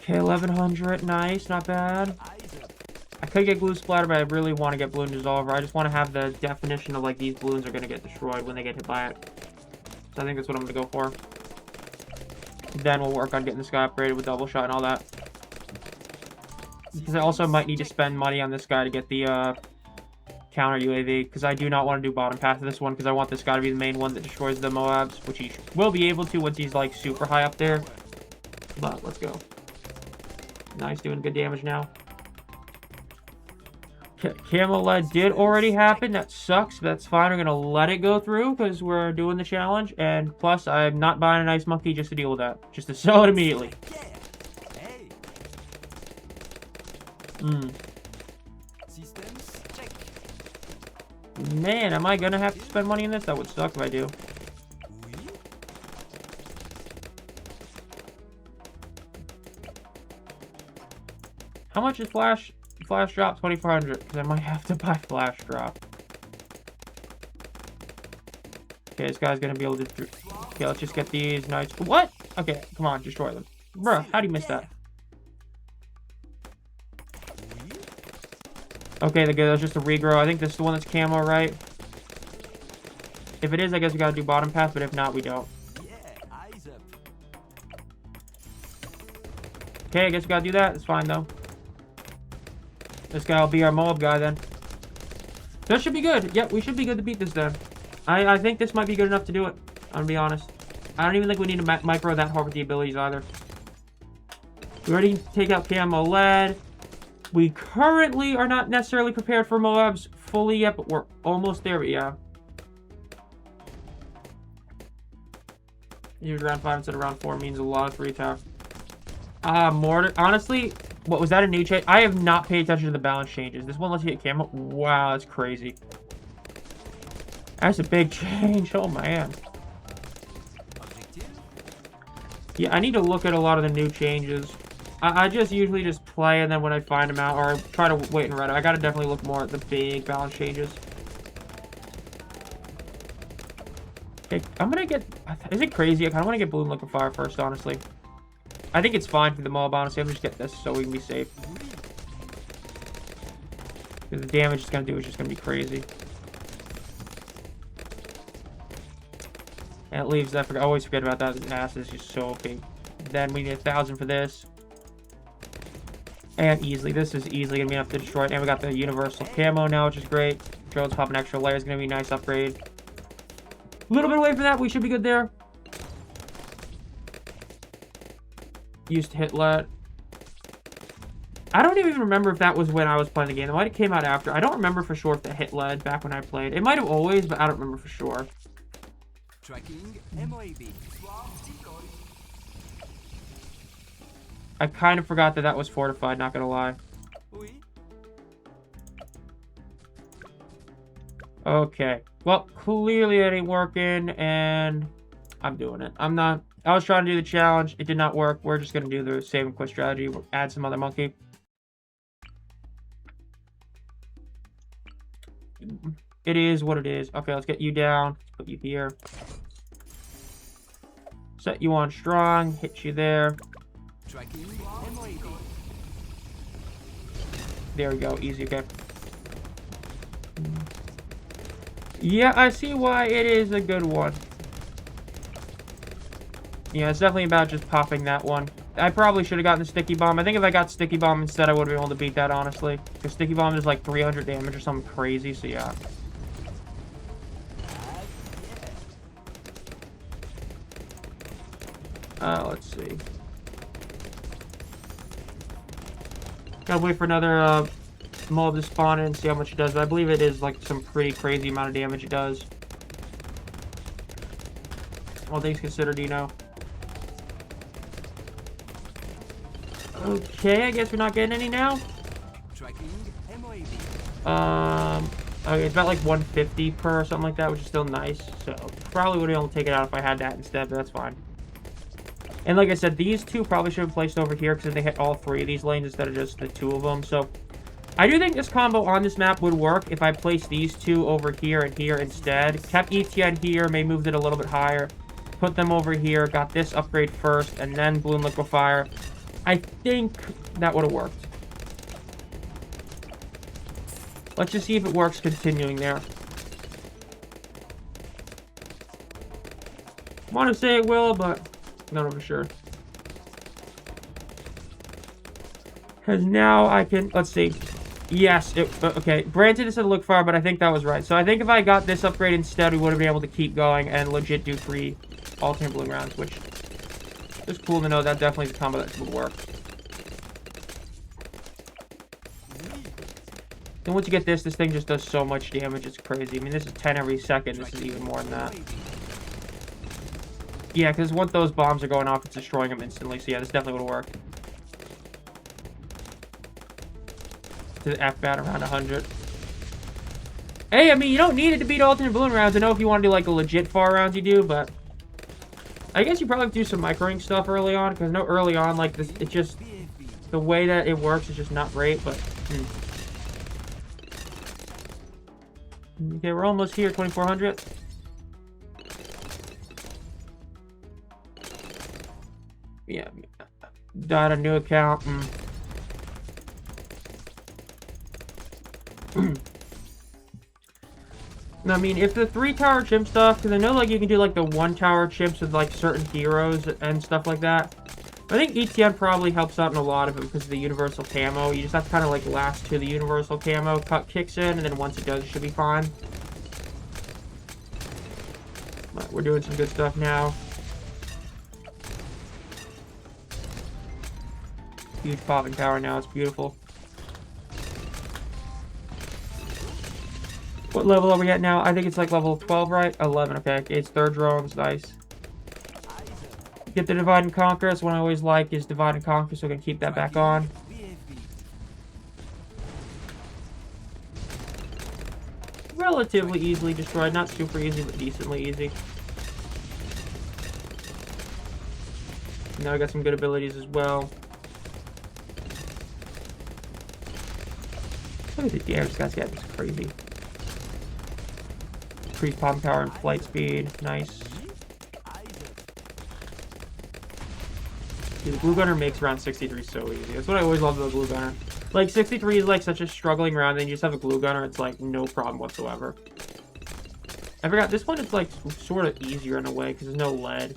Okay, 1100. Nice, not bad. Eyes up. I could get Glue Splatter, but I really want to get Balloon Dissolver. I just want to have the definition of, like, these balloons are going to get destroyed when they get hit by it. So I think that's what I'm going to go for. Then we'll work on getting this guy upgraded with double shot and all that. Because I also might need to spend money on this guy to get the counter UAV. Because I do not want to do bottom path of this one. Because I want this guy to be the main one that destroys the Moabs. Which he will be able to once he's, like, super high up there. But let's go. Nice, doing good damage now. Camo lead did already happen. That sucks, but that's fine. We're gonna let it go through because we're doing the challenge. And plus, I'm not buying an ice monkey just to deal with that. Just to sell it immediately. Hey. Systems check. Man, am I gonna have to spend money in this? That would suck if I do. Oui. How much is flash drop? 2,400. Because I might have to buy flash drop. Okay, this guy's gonna be able to. Okay, let's just get these nice. What? Okay, come on, destroy them. Bruh, how do you miss that? Okay, that's just a regrow. I think this is the one that's camo, right? If it is, I guess we gotta do bottom path, but if not, we don't. Yeah, eyes up. Okay, I guess we gotta do that. It's fine, though. This guy will be our mob guy, then. That should be good. Yep, we should be good to beat this, then. I think this might be good enough to do it. I'm gonna be honest. I don't even think we need to micro that hard with the abilities, either. We already take out camo lead. We currently are not necessarily prepared for Moabs fully yet, but we're almost there, but yeah. Use round 5 instead of round 4 means a lot of 3 tower. Mortar. Honestly, what was that a new change? I have not paid attention to the balance changes. This one lets you hit camo. Wow, that's crazy. That's a big change. Oh, man. Objective. Yeah, I need to look at a lot of the new changes. I just usually just play, and then when I find them out, or try to wait and read it. I gotta definitely look more at the big balance changes. Okay, I'm gonna get... Is it crazy? I kinda wanna get Balloon Liquefier first, honestly. I think it's fine for the mob, honestly. I'm just get this so we can be safe. Because the damage it's gonna do is just gonna be crazy. And it leaves that. I always forget about that. The ass is just so big. Then we need 1,000 for this. And easily. This is easily going to be enough to destroy it. And we got the universal camo now, which is great. Drones pop an extra layer is going to be a nice upgrade. A little bit away from that. We should be good there. Used to hit lead. I don't even remember if that was when I was playing the game. It might have came out after. I don't remember for sure if that hit lead back when I played. It might have always, but I don't remember for sure. Tracking MOAB. I kind of forgot that that was fortified, not gonna lie. Oui. Okay. Well, clearly it ain't working, and I'm doing it. I'm not... I was trying to do the challenge. It did not work. We're just gonna do the save and quit strategy. We'll add some other monkey. It is what it is. Okay, let's get you down. Let's put you here. Set you on strong. Hit you there. Tracking MOAB. There we go. Easy, okay. Yeah, I see why it is a good one. Yeah, it's definitely about just popping that one. I probably should have gotten the sticky bomb. I think if I got sticky bomb instead, I would have been able to beat that, honestly. Because sticky bomb is like 300 damage or something crazy, so yeah. Let's see. Gotta wait for another mob to spawn in and see how much it does. But I believe it is like some pretty crazy amount of damage it does. All things considered, you know. Okay, I guess we're not getting any now. Tracking MOAB. Okay, it's about like 150 per or something like that, which is still nice. So probably would be able to take it out if I had that instead, but that's fine. And like I said, these two probably should have been placed over here because they hit all 3 of these lanes instead of just the 2 of them. So I do think this combo on this map would work if I placed these 2 over here and here instead. Kept ETN here, may moved it a little bit higher. Put them over here, got this upgrade first, and then Balloon Liquefier. I think that would have worked. Let's just see if it works continuing there. Want to say it will, but not for sure. Because now I can, let's see. Yes, okay. Granted, it said look far, but I think that was right. So I think if I got this upgrade instead, we would have been able to keep going and legit do 3 alternate balloon rounds, which is cool to know. That definitely is a combo that would work. Then once you get this thing just does so much damage, it's crazy. I mean, this is 10 every second. This is even more than that. Yeah, because once those bombs are going off, it's destroying them instantly. So yeah, this definitely would work. To the F-bat around 100. Hey, I mean, you don't need it to beat alternate balloon rounds. I know if you want to do, like, a legit far rounds, you do, but... I guess you probably have to do some microing stuff early on, because I know early on, like, this, it just... The way that it works is just not great, but... Okay, we're almost here, 2400. Yeah, got a new account. I mean, if the 3-tower chimp stuff, because I know, like, you can do, like, the 1-tower chimps with, like, certain heroes and stuff like that. I think ETN probably helps out in a lot of it because of the universal camo. You just have to kind of, like, last to the universal camo cut kicks in, and then once it does, it should be fine. But we're doing some good stuff now. Huge popping tower now, it's beautiful. What level are we at now? I think it's like level 12, right? 11, okay. It's third drones, nice. Get the divide and conquer. That's what I always like is divide and conquer, so we can keep that back on. Relatively easily destroyed, not super easy, but decently easy. Now I got some good abilities as well. Look at the damage this guy's got, it's crazy. Increased pop power and flight speed, nice. Dude, the glue gunner makes round 63 so easy. That's what I always love about the glue gunner. Like 63 is like such a struggling round, then you just have a glue gunner, it's like no problem whatsoever. I forgot, this one it's like sort of easier in a way because there's no lead.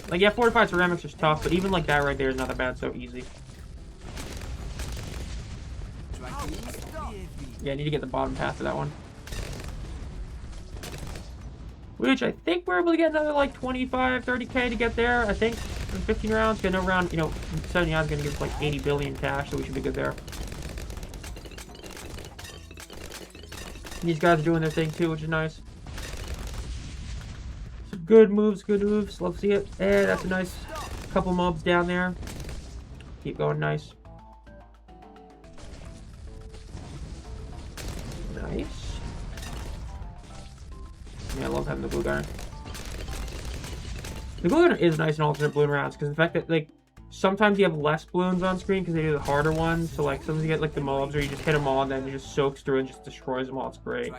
Like yeah, fortified ceramics is tough, but even like that right there is not that bad, so easy. Yeah, I need to get the bottom half of that one. Which I think we're able to get another like 25, 30k to get there, I think, in 15 rounds. Get no round, you know, 70 odds is going to give us like 80 billion cash, so we should be good there. These guys are doing their thing too, which is nice. Some good moves, good moves. Love to see it. And that's a nice couple mobs down there. Keep going, nice. Nice. Yeah, I love having the glue gunner. The glue gunner is nice in alternate balloon rounds because the fact that like sometimes you have less balloons on screen because they do the harder ones. So like sometimes you get like the mobs or you just hit them all and then it just soaks through and just destroys them all. It's great.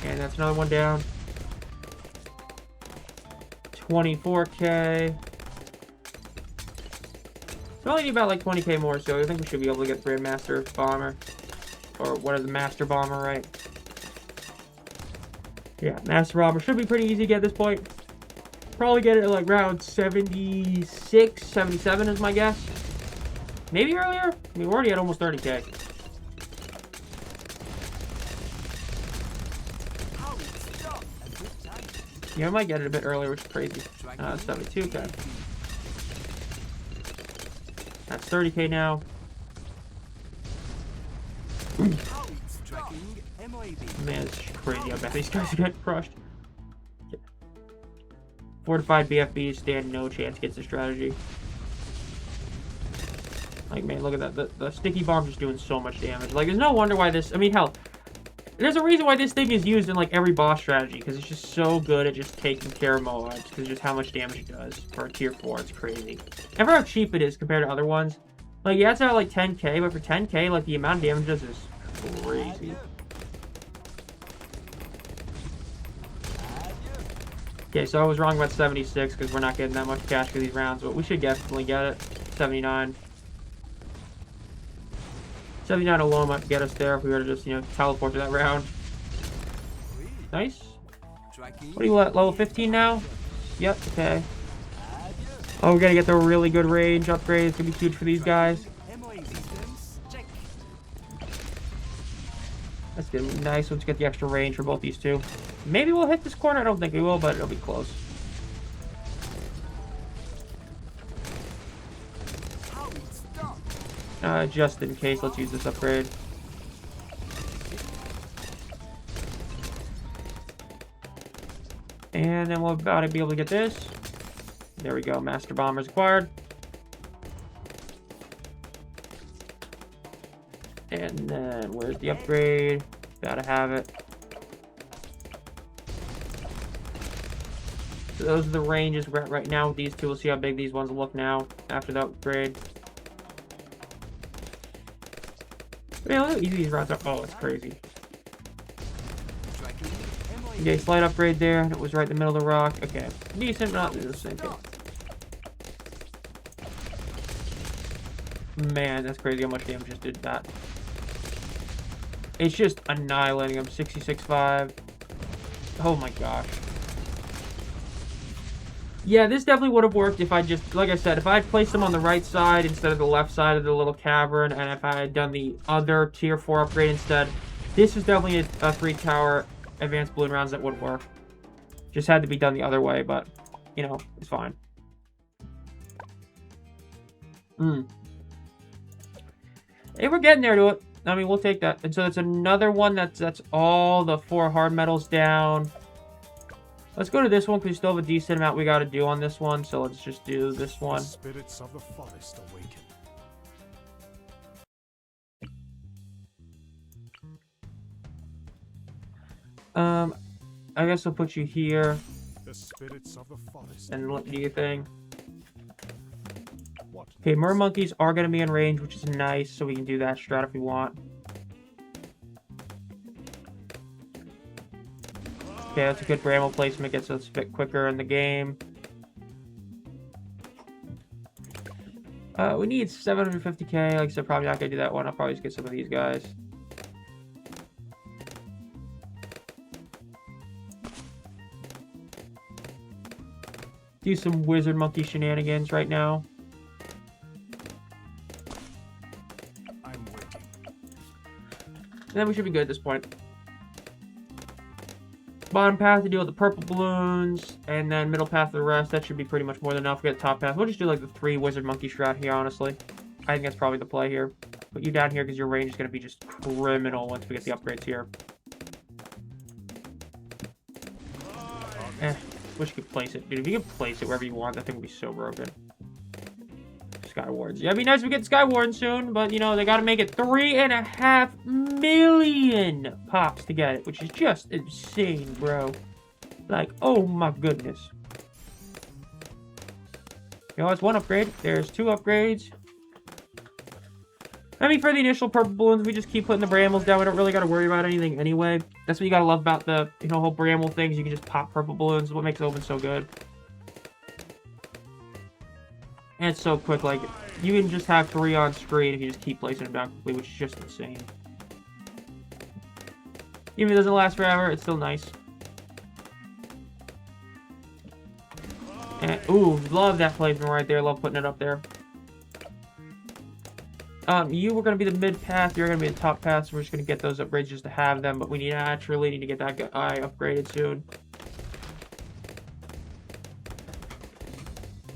And that's another one down. 24k. So I only need about like 20k more, so I think we should be able to get Grandmaster Bomber. Or what is the Master Bomber, right? Yeah, Master Bomber should be pretty easy to get at this point. Probably get it at like round 76, 77 is my guess. Maybe earlier? I mean, we're already at almost 30k. Yeah, I might get it a bit earlier, which is crazy. 72k. That's 30k now. Man, it's crazy. I bet these guys are getting crushed. Okay. Fortified BFBs stand no chance against the strategy. Like, man, look at that. The sticky bomb's just doing so much damage. Like, there's no wonder why this... I mean, hell, there's a reason why this thing is used in, like, every boss strategy. Because it's just so good at just taking care of mobs. Because just how much damage it does for a tier 4. It's crazy. Ever how cheap it is compared to other ones. Like, yeah, it's not like 10k, but for 10k, like, the amount of damage it does is crazy. Okay, so I was wrong about 76 because we're not getting that much cash for these rounds, but we should definitely get it. 79. 79 alone might get us there if we were to just, you know, teleport to that round. Nice. What are you at? Level 15 now? Yep, okay. Oh, we're gonna get the really good range upgrade. It's gonna be huge for these guys. That's gonna be nice once we get the extra range for both these two. Maybe we'll hit this corner. I don't think we will, but it'll be close. Just in case, let's use this upgrade. And then we'll about to be able to get this. There we go. Master Bombers acquired. And then where's the upgrade? Gotta have it. So those are the ranges we're at right now with these two. We'll see how big these ones look now after the upgrade. But yeah, look how easy these routes are. Oh, it's crazy. Okay, slight upgrade there. It was right in the middle of the rock. Okay, decent, not the same thing. Man, that's crazy how much damage just did that. It's just annihilating him. 66.5. Oh my gosh. Yeah, this definitely would have worked if I just, like I said, if I had placed them on the right side instead of the left side of the little cavern, and if I had done the other tier 4 upgrade instead. This is definitely a 3-tower advanced balloon rounds that would work. Just had to be done the other way, but, you know, it's fine. Hey, we're getting there to it. I mean, we'll take that. And so it's another one that's all the 4 hard metals down. Let's go to this one because we still have a decent amount we got to do on this one. So let's just do this one. The spirits of the forest awaken. I guess I'll put you here. The spirits of the forest. And let do your thing. Okay, mer monkeys are going to be in range, which is nice. So we can do that strat if we want. Okay, that's a good bramble placement. Gets us a bit quicker in the game. We need 750k. Like I said, probably not going to do that one. I'll probably just get some of these guys. Do some wizard monkey shenanigans right now. I'm waiting. And then we should be good at this point. Bottom path to deal with the purple balloons, and then middle path for the rest. That should be pretty much more than enough. Get top path. We'll just do like the 3 wizard monkey strat here, honestly. I think that's probably the play here. Put you down here because your range is going to be just criminal once we get the upgrades here. Wish you could place it. Dude, if you could place it wherever you want, that thing would be so broken. Skywardens. Yeah, it'd be nice if we get Skywarden soon, but, you know, they got to make it 3.5 million pops to get it, which is just insane, bro. Like, oh my goodness. You know, that's 1 upgrade. There's 2 upgrades. I mean, for the initial purple balloons, we just keep putting the brambles down. We don't really got to worry about anything anyway. That's what you got to love about the, you know, whole bramble things. You can just pop purple balloons. What makes open so good. And it's so quick, like, you can just have 3 on screen if you just keep placing them down quickly, which is just insane. Even if it doesn't last forever, it's still nice. And, ooh, love that placement right there. Love putting it up there. You were going to be the mid path, you're going to be the top path, so we're just going to get those upgrades just to have them, but we naturally need to get that guy upgraded soon.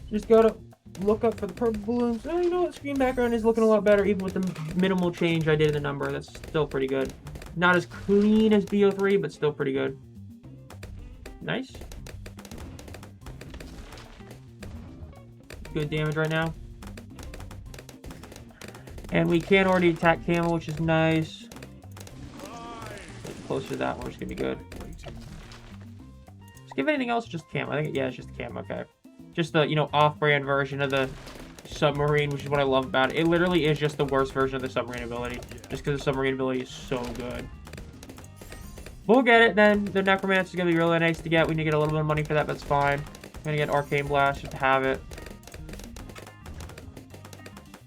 Just gotta look up for the purple balloons. Oh, you know what? Screen background is looking a lot better, even with the minimal change I did in the number. That's still pretty good. Not as clean as BO3, but still pretty good. Nice. Good damage right now. And we can already attack Camel, which is nice. Get closer to that one, which is going to be good. Let's give anything else, just Cam. I think, yeah, it's just Cam, okay. Just the, you know, off-brand version of the submarine, which is what I love about it. It literally is just the worst version of the submarine ability. Just because the submarine ability is so good. We'll get it then. The Necromancer is going to be really nice to get. We need to get a little bit of money for that, but it's fine. I'm going to get Arcane Blast just to have it.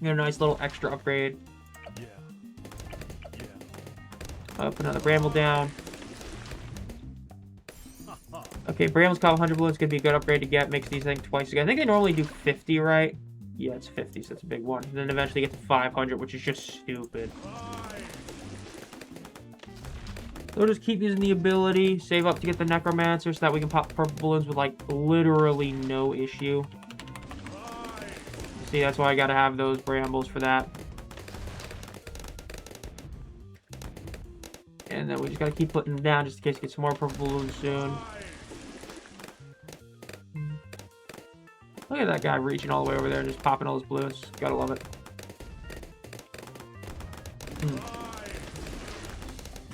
Get a nice little extra upgrade. Put another Bramble down. Okay, Bramble's called 100 blue. It's going to be a good upgrade to get. Makes these things twice again. I think they normally do 50, right? Yeah, it's 50, so that's a big one. And then eventually get to 500, which is just stupid. So we'll just keep using the ability. Save up to get the Necromancer so that we can pop purple balloons with, like, literally no issue. See, that's why I gotta have those brambles for that. And then we just gotta keep putting them down just in case we get some more purple balloons soon. Look at that guy reaching all the way over there and just popping all those balloons. Gotta love it.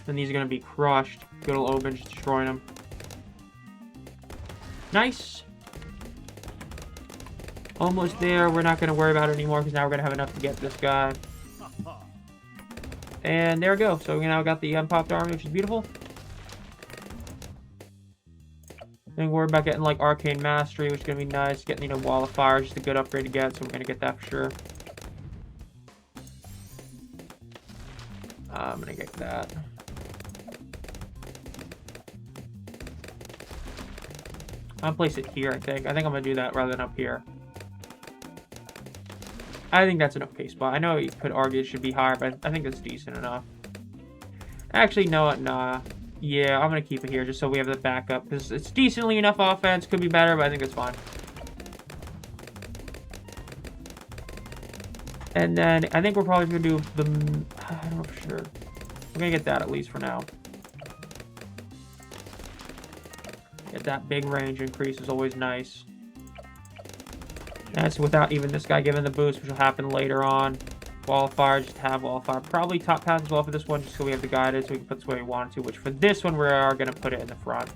Then these are gonna be crushed. Good old Oben just destroying them. Nice. Almost there. We're not gonna worry about it anymore because now we're gonna have enough to get this guy. And there we go. So we now got the unpopped army, which is beautiful. Then worry about getting like Arcane Mastery, which is gonna be nice. Getting, you know, Wall of Fire, just a good upgrade to get, so we're gonna get that for sure. I'm gonna get that. I'll place it here, I think. I think I'm gonna do that rather than up here. I think that's an okay spot. I know you could argue it should be higher, but I think it's decent enough. Actually, no, nah. Yeah, I'm going to keep it here just so we have the backup. Because it's decently enough offense. Could be better, but I think it's fine. And then I think we're probably going to do the... I don't know for sure. We're going to get that at least for now. Get that big range increase is always nice. That's without even this guy giving the boost, which will happen later on. Wall of Fire, just have Wall of Fire. Probably top path as well for this one, just so we have the guided, so we can put this where we want to. Which for this one, we are going to put it in the front.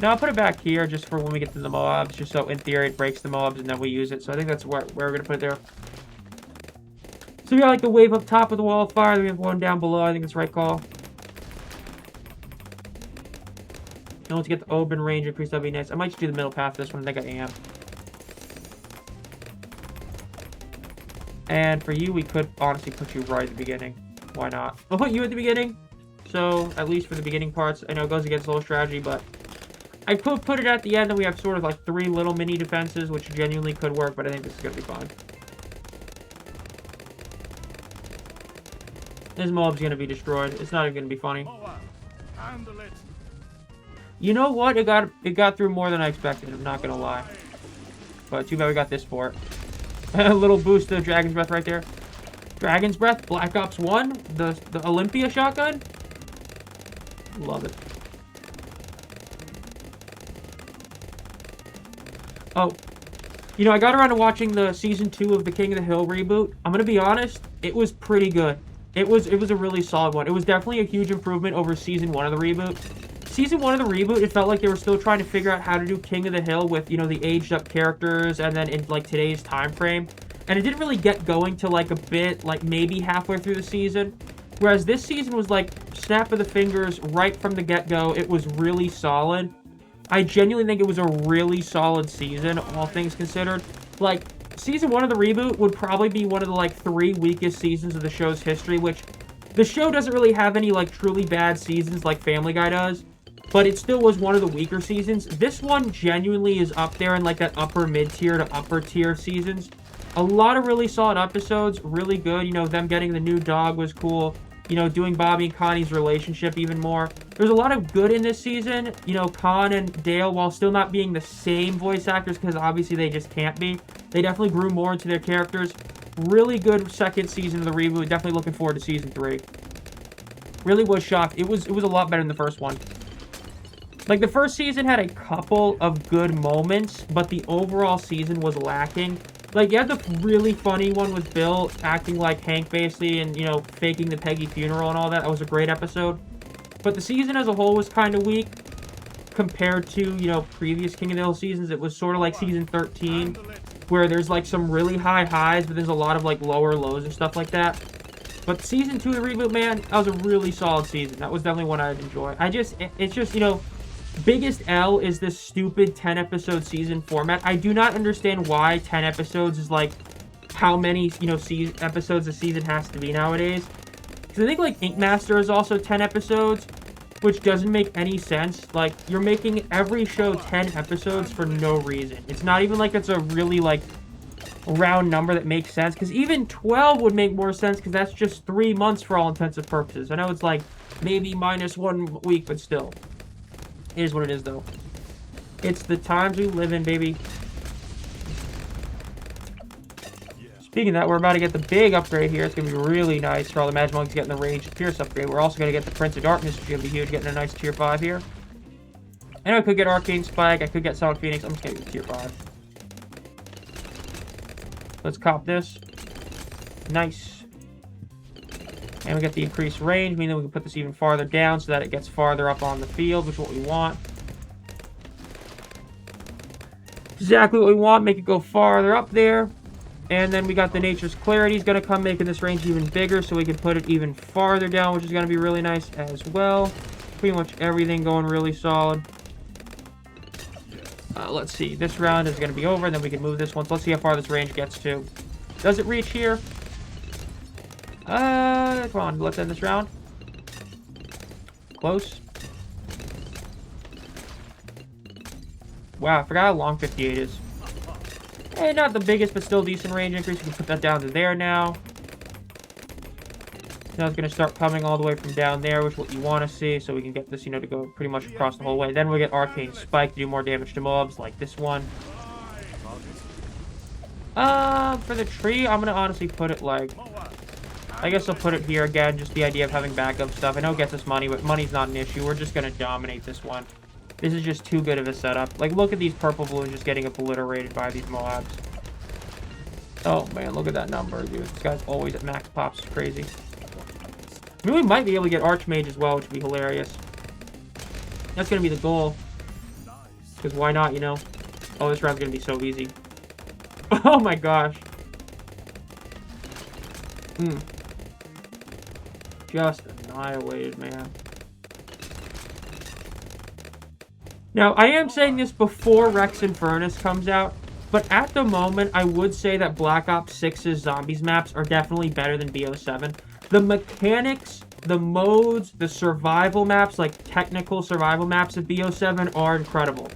Now I'll put it back here, just for when we get to the mobs, just so in theory it breaks the mobs and then we use it. So I think that's where we're going to put it there. So we got like the wave up top of the Wall of Fire, then we have one down below. I think it's the right call. And once you get the Oben range increase, that'd be nice. I might just do the middle path for this one. I think I am. And for you, we could honestly put you right at the beginning. Why not? I'll put you at the beginning. So, at least for the beginning parts. I know it goes against the whole strategy, but I could put it at the end, and we have sort of like 3 little mini defenses, which genuinely could work, but I think this is going to be fine. This mob's going to be destroyed. It's not even going to be funny. You know what? It got through more than I expected. I'm not going to lie. But too bad we got this for it. A little boost to Dragon's Breath right there. Dragon's Breath, Black Ops 1, the Olympia shotgun. Love it. Oh, you know, I got around to watching the Season 2 of the King of the Hill reboot. I'm going to be honest, it was pretty good. It was a really solid one. It was definitely a huge improvement over Season 1 of the reboot. Season 1 of the reboot, it felt like they were still trying to figure out how to do King of the Hill with, you know, the aged up characters and then in, like, today's time frame. And it didn't really get going till, like, a bit, like, maybe halfway through the season. Whereas this season was, like, snap of the fingers right from the get-go. It was really solid. I genuinely think it was a really solid season, all things considered. Like, Season 1 of the reboot would probably be one of the, like, 3 weakest seasons of the show's history, which the show doesn't really have any, like, truly bad seasons like Family Guy does. But it still was one of the weaker seasons. This one genuinely is up there in like that upper mid-tier to upper tier seasons. A lot of really solid episodes, really good. You know, them getting the new dog was cool. You know, doing Bobby and Connie's relationship even more. There's a lot of good in this season. You know, Con and Dale, while still not being the same voice actors, because obviously they just can't be, they definitely grew more into their characters. Really good second season of the reboot. Definitely looking forward to Season 3. Really was shocked. It was a lot better than the first one. Like, the first season had a couple of good moments, but the overall season was lacking. Like, you had the really funny one with Bill acting like Hank, basically, and, you know, faking the Peggy funeral and all that. That was a great episode. But the season as a whole was kind of weak compared to, you know, previous King of the Hill seasons. It was sort of like Season 13, where there's, like, some really high highs, but there's a lot of, like, lower lows and stuff like that. But Season 2 of the reboot, man, that was a really solid season. That was definitely one I'd enjoy. It's just, you know... Biggest L is this stupid 10-episode season format. I do not understand why 10 episodes is, like, how many, you know, episodes a season has to be nowadays. Because I think, like, Ink Master is also 10 episodes, which doesn't make any sense. Like, you're making every show 10 episodes for no reason. It's not even like it's a really, like, round number that makes sense. Because even 12 would make more sense, because that's just 3 months for all intents and purposes. I know it's, like, maybe minus 1 week, but still. It is what it is, though. It's the times we live in, baby. Speaking of that, we're about to get the big upgrade here. It's going to be really nice for all the Magic Monkeys getting the Range Pierce upgrade. We're also going to get the Prince of Darkness, which is going to be huge, getting a nice tier 5 here. I know I could get Arcane Spike, I could get Sonic Phoenix. I'm just going to get tier 5. Let's cop this. Nice. And we get the increased range, meaning we can put this even farther down so that it gets farther up on the field, which is what we want. Exactly what we want, make it go farther up there. And then we got the Nature's Clarity is going to come, making this range even bigger so we can put it even farther down, which is going to be really nice as well. Pretty much everything going really solid. Let's see. This round is going to be over, and then we can move this one. So let's see how far this range gets to. Does it reach here? Come on. Let's end this round. Close. Wow, I forgot how long 58 is. Hey, not the biggest, but still decent range increase. We can put that down to there now. Now it's going to start coming all the way from down there, which is what you want to see, so we can get this, you know, to go pretty much across the whole way. Then we'll get Arcane Spike to do more damage to mobs, like this one. For the tree, I'm going to honestly put it, like... I guess I'll put it here again, just the idea of having backup stuff. I know it gets us money, but money's not an issue. We're just going to dominate this one. This is just too good of a setup. Like, look at these purple balloons just getting obliterated by these mobs. Oh, man, look at that number, dude. This guy's always at max pops. It's crazy. I mean, we might be able to get Archmage as well, which would be hilarious. That's going to be the goal. Because why not, you know? Oh, this round's going to be so easy. Oh, my gosh. Just annihilated, man. Now, I am saying this before Rex Infernus comes out, but at the moment, I would say that Black Ops 6's Zombies maps are definitely better than BO7. The mechanics, the modes, the survival maps, like technical survival maps of BO7 are incredible.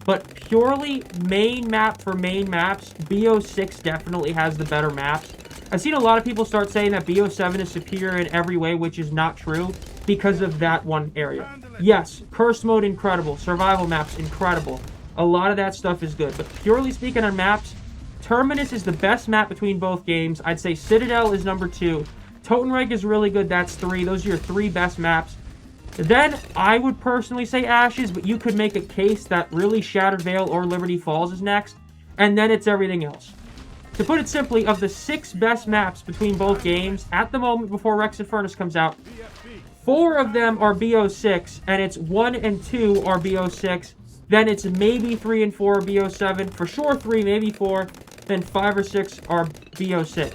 But purely main map for main maps, BO6 definitely has the better maps. I've seen a lot of people start saying that BO7 is superior in every way, which is not true because of that one area. Yes, Curse mode, incredible. Survival maps, incredible. A lot of that stuff is good. But purely speaking on maps, Terminus is the best map between both games. I'd say Citadel is number 2. Totenreich is really good. That's 3. Those are your 3 best maps. Then, I would personally say Ashes, but you could make a case that really Shattered Vale or Liberty Falls is next. And then it's everything else. To put it simply, of the 6 best maps between both games, at the moment before Rex Infernus comes out, 4 of them are BO6, and it's 1 and 2 are BO6. Then it's maybe 3 and 4 are BO7. For sure 3, maybe 4. Then 5 or 6 are BO6.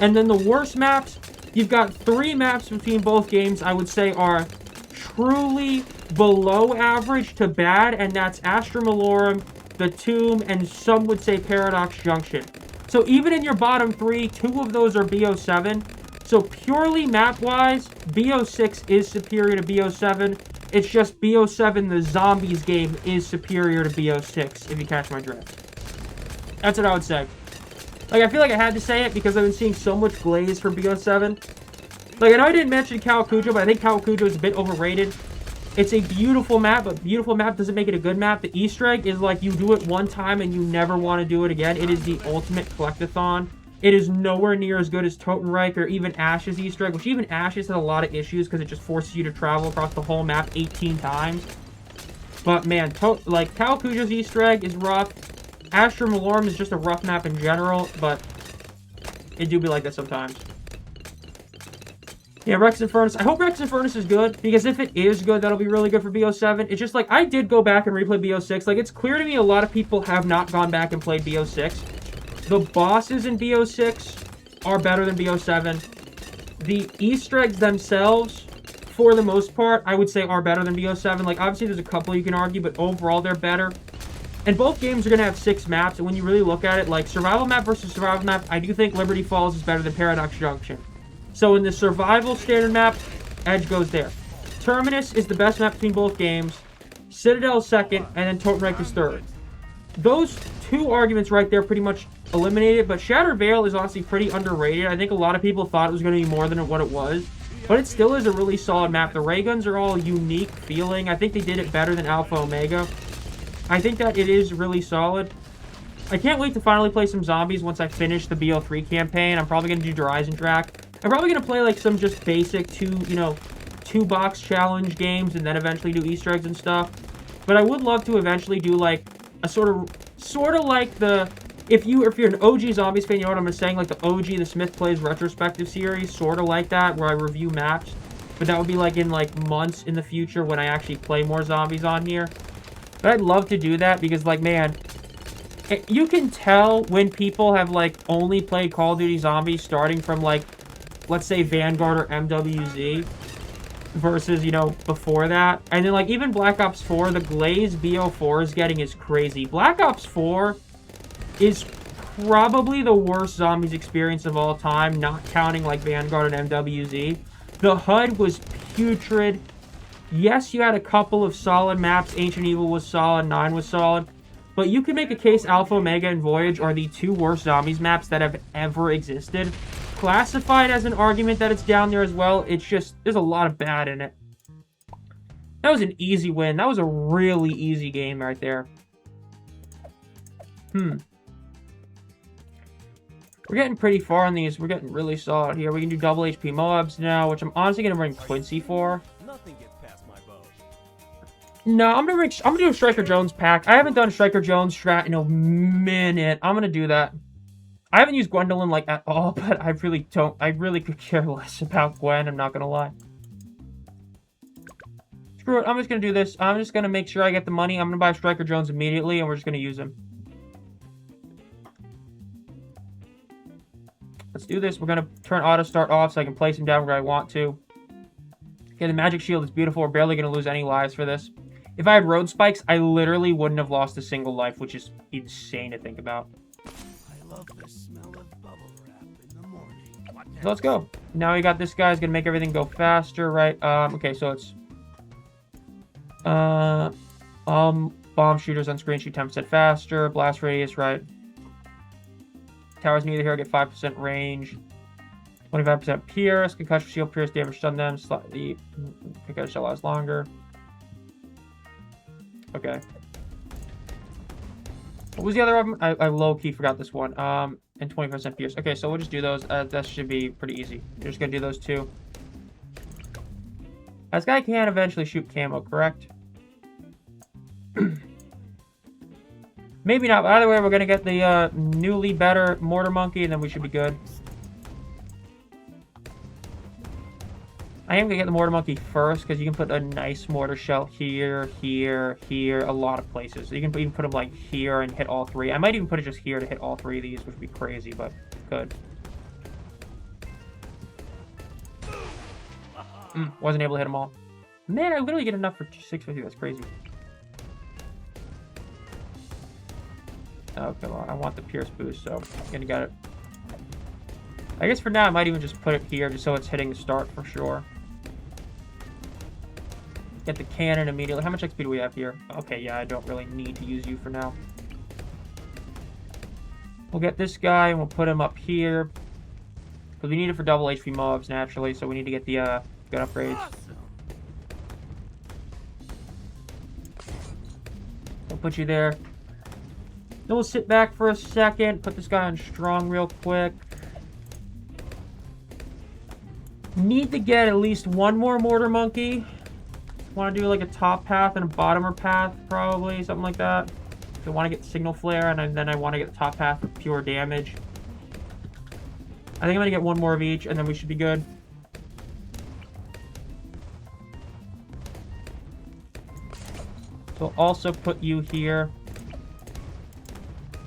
And then the worst maps, you've got 3 maps between both games I would say are truly below average to bad, and that's Astra Malorum, the Tomb, and some would say Paradox Junction. So even in your bottom 3, 2 of those are BO7. So purely map-wise, BO6 is superior to BO7. It's just BO7, the Zombies game, is superior to BO6, if you catch my drift. That's what I would say. Like, I feel like I had to say it because I've been seeing so much glaze for BO7. Like, I know I didn't mention Kawakujo, but I think Kawakujo is a bit overrated. It's a beautiful map, but beautiful map doesn't make it a good map. The Easter egg is like you do it one time and you never want to do it again. It is the ultimate collectathon. It is nowhere near as good as Totenreich or even Ash's Easter egg, which even Ash's had a lot of issues because it just forces you to travel across the whole map 18 times. But man, like Kawakujo's Easter egg is rough. Astra Malorum is just a rough map in general, but it do be like that sometimes. Yeah, Rex Infernus. I hope Rex Infernus is good, because if it is good, that'll be really good for BO7. It's just like, I did go back and replay BO6. Like, it's clear to me a lot of people have not gone back and played BO6. The bosses in BO6 are better than BO7. The Easter eggs themselves, for the most part, I would say are better than BO7. Like, obviously there's a couple you can argue, but overall they're better. And both games are going to have 6 maps, and when you really look at it, like, survival map versus survival map, I do think Liberty Falls is better than Paradox Junction. So in the survival standard map, Edge goes there. Terminus is the best map between both games. Citadel second, and then Totenreich is third. Those 2 arguments right there pretty much eliminated, but Shattered Vale is honestly pretty underrated. I think a lot of people thought it was going to be more than what it was, but it still is a really solid map. The ray guns are all unique feeling. I think they did it better than Alpha Omega. I think that it is really solid. I can't wait to finally play some zombies once I finish the BO3 campaign. I'm probably going to do Horizon Track. I'm probably going to play, like, some just basic two-box challenge games and then eventually do Easter eggs and stuff. But I would love to eventually do, like, a sort of like the... If you're an OG Zombies fan, you know what I'm saying? Like the OG, the Smith Plays retrospective series, sort of like that, where I review maps. But that would be, like, in, like, months in the future when I actually play more zombies on here. But I'd love to do that because, like, man... You can tell when people have, like, only played Call of Duty Zombies starting from, like, let's say Vanguard or MWZ versus, you know, before that. And then, like, even Black Ops 4, the glaze BO4 is getting is crazy. Black Ops 4 is probably the worst zombies experience of all time, not counting, like, Vanguard and MWZ. The HUD was putrid. Yes, you had a couple of solid maps. Ancient Evil was solid, 9 was solid. But you can make a case Alpha, Omega, and Voyage are the 2 worst zombies maps that have ever existed. Classified as an argument that it's down there as well. It's just, there's a lot of bad in it. That was an easy win. That was a really easy game right there. We're getting pretty far on these. We're getting really solid here. We can do double HP Moabs now, which I'm honestly going to bring Quincy for. Nothing gets past my bow. No, I'm gonna do a Striker Jones pack. I haven't done a Striker Jones strat in a minute. I'm gonna do that. I haven't used Gwendolyn, like, at all, but I really could care less about Gwen, I'm not gonna lie. Screw it, I'm just gonna do this. I'm just gonna make sure I get the money. I'm gonna buy Striker Jones immediately, and we're just gonna use him. Let's do this. We're gonna turn auto start off so I can place him down where I want to. Okay, the magic shield is beautiful. We're barely gonna lose any lives for this. If I had road spikes, I literally wouldn't have lost a single life, which is insane to think about. I love the smell of bubble wrap in the morning. So let's go. Now we got this guy's gonna make everything go faster, right? Okay, so it's bomb shooters on screen shoot 10% faster, blast radius, right? Towers near the hero get 5% range, 25% pierce, concussion shield, pierce damage, stun them, slightly concussion shell lasts longer. Okay. What was the other one? I low-key forgot this one. And 20% pierce. Okay, so we'll just do those. That should be pretty easy. We're just gonna do those 2. This guy can eventually shoot camo, correct? Maybe not, but either way, we're gonna get the newly better Mortar Monkey, and then we should be good. I am gonna get the Mortar Monkey first, because you can put a nice mortar shell here, here, here, a lot of places. So you can even put them, like, here and hit all 3. I might even put it just here to hit all 3 of these, which would be crazy, but good. Wasn't able to hit them all. Man, I literally get enough for 650. That's crazy. Okay, well, I want the Pierce boost, so I'm gonna get it. I guess for now, I might even just put it here, just so it's hitting the start for sure. Get the cannon immediately. How much XP do we have here? Okay, yeah, I don't really need to use you for now. We'll get this guy, and we'll put him up here. Because we need it for double HP mobs, naturally, so we need to get the gun upgrades. We'll put you there. Then we'll sit back for a second, put this guy on strong real quick. Need to get at least one more Mortar Monkey. Want to do like a top path and a bottomer path, probably, something like that. So I want to get Signal Flare, and then I want to get the top path for pure damage. I think I'm going to get one more of each, and then we should be good. So I'll also put you here.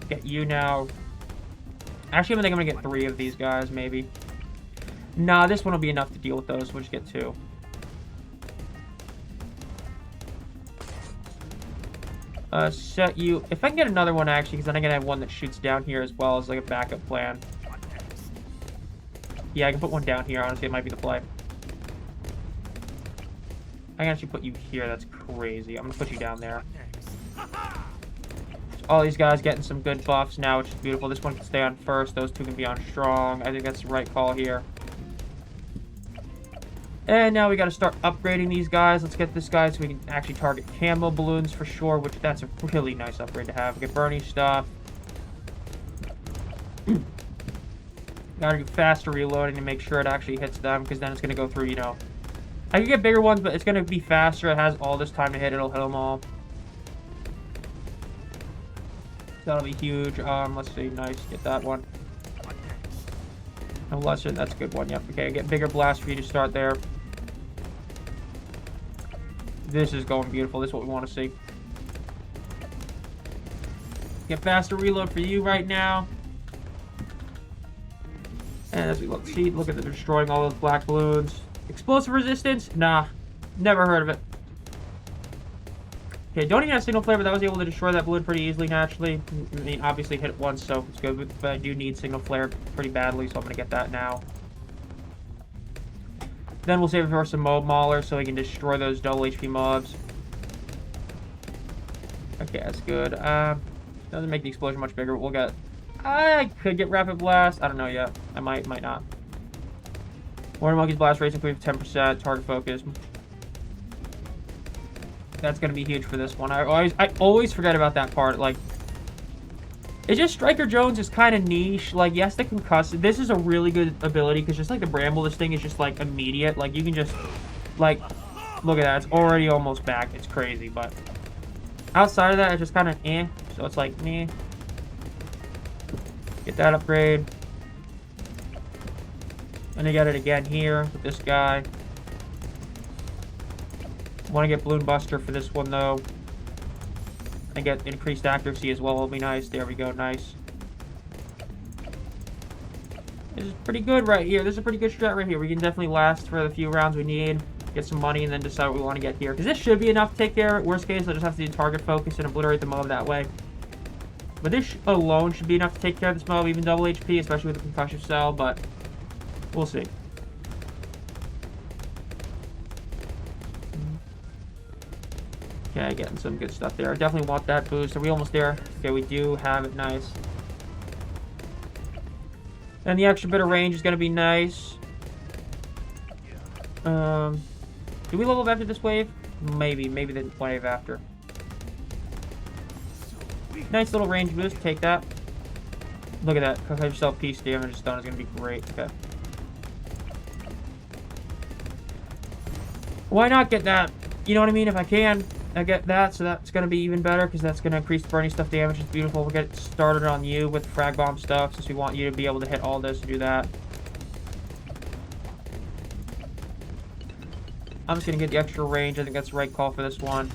Get you now. Actually, I think I'm going to get 3 of these guys, maybe. Nah, this one will be enough to deal with those. We'll just get 2. Set you... If I can get another one, actually, because then I'm going to have one that shoots down here as well as, like, a backup plan. Yeah, I can put one down here. Honestly, it might be the play. I can actually put you here. That's crazy. I'm going to put you down there. All these guys getting some good buffs now, which is beautiful. This one can stay on first. Those 2 can be on strong. I think that's the right call here. And now we got to start upgrading these guys. Let's get this guy so we can actually target camo balloons for sure, which that's a really nice upgrade to have. Get Bernie stuff. Gotta do faster reloading to make sure it actually hits them, because then it's gonna go through, you know. I can get bigger ones, but it's gonna be faster. It has all this time to hit. It'll hit them all. That'll be huge. Let's see. Nice. Get that one. No lesser. That's a good one. Yep. Okay. Get bigger blast for you to start there. This is going beautiful. This is what we want to see. Get faster reload for you right now. And as we look, see, look at the destroying all those black balloons. Explosive resistance? Nah. Never heard of it. Okay, don't even have single flare, but that was able to destroy that balloon pretty easily, naturally. I mean, obviously hit it once, so it's good, but I do need single flare pretty badly, so I'm going to get that now. Then we'll save it for some mob maulers so we can destroy those double HP mobs. Okay, that's good. Doesn't make the explosion much bigger, but we'll get... I could get rapid blast. I don't know yet. I might not. Warner Monkey's blast rates increase 10%. Target focus. That's gonna be huge for this one. I always forget about that part. Like, it's just Striker Jones is kind of niche. Like, yes, the concussive. This is a really good ability because just like the Bramble, this thing is just like immediate. Like, you can just like look at that. It's already almost back. It's crazy, but outside of that, it's just kind of eh. So it's like meh. Get that upgrade. And I get it again here with this guy. Want to get Balloon Buster for this one though. And get increased accuracy as well. Will be nice. There we go. Nice. This is pretty good right here. This is a pretty good strat right here. We can definitely last for the few rounds we need. Get some money and then decide what we want to get here. Because this should be enough to take care of it. Worst case, I'll just have to do target focus and obliterate the mob that way. But this alone should be enough to take care of this mob, even double HP, especially with the concussive cell, but we'll see. Okay, getting some good stuff there. I definitely want that boost. Are we almost there? Okay, we do have it. Nice. And the extra bit of range is going to be nice. Do we level up after this wave? Maybe the wave after. Nice little range boost. Take that. Look at that. Concussive cell piece damage stun is going to be great. Okay. Why not get that? You know what I mean? If I can, I get that. So that's going to be even better because that's going to increase the burning stuff damage. It's beautiful. We'll get started on you with frag bomb stuff since we want you to be able to hit all this and do that. I'm just going to get the extra range. I think that's the right call for this one.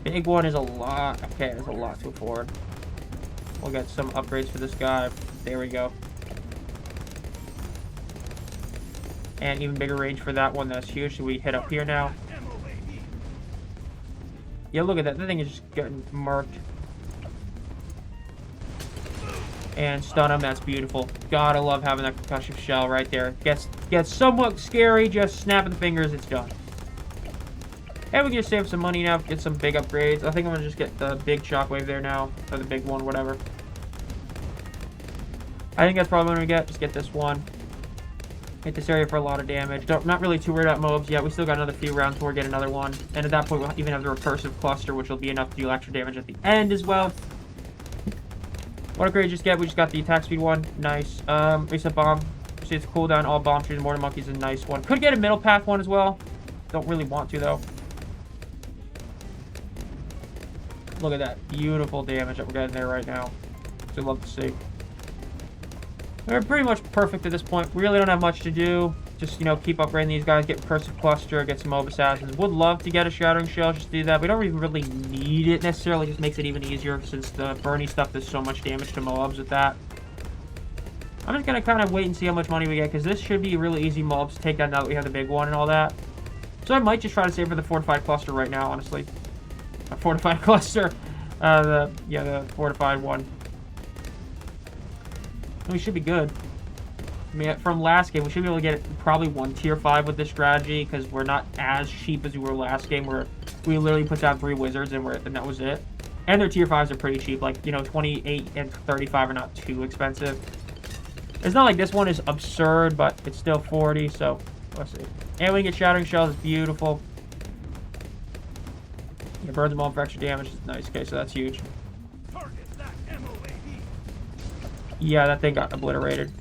Big one is a lot. Okay, there's a lot to afford. We'll get some upgrades for this guy. There we go. And even bigger range for that one. That's huge. So we hit up here now. Yeah, look at that. That thing is just getting murked. And stun him. That's beautiful. God, I love having that concussive shell right there. Gets somewhat scary. Just snapping the fingers. It's done. And we can just save some money now. Get some big upgrades. I think I'm going to just get the big shockwave there now. Or the big one, whatever. I think that's probably what we get. Just get this one. Hit this area for a lot of damage. Not really too worried about mobs yet. We still got another few rounds before we get another one. And at that point, we'll even have the recursive cluster, which will be enough to deal extra damage at the end as well. What upgrade just get? We just got the attack speed one. Nice. Reset bomb. See, it's cooldown. All bomb shooters. Mortar Monkey's a nice one. Could get a middle path one as well. Don't really want to, though. Look at that. Beautiful damage that we're getting there right now. So love to see. We're pretty much perfect at this point. We really don't have much to do. Just, you know, keep upgrading these guys, get Recursive Cluster, get some Mob Assassins. Would love to get a Shattering Shell, just do that. We don't even really need it necessarily. It just makes it even easier since the Burny stuff does so much damage to mobs with that. I'm just going to kind of wait and see how much money we get, because this should be really easy mobs to take down now that we have the big one and all that. So I might just try to save for the Fortified Cluster right now, honestly. A Fortified Cluster. The Fortified one. We should be good. I mean, from last game, we should be able to get probably one tier 5 with this strategy, because we're not as cheap as we were last game, where we literally put down 3 wizards and that was it. And their tier 5s are pretty cheap, like, you know, 28 and 35 are not too expensive. It's not like this one is absurd, but it's still 40, so let's see. And we can get Shattering Shells, it's beautiful. It burns them all for extra damage, it's nice. Okay, so that's huge. Target that MOAB. Yeah, that thing got obliterated.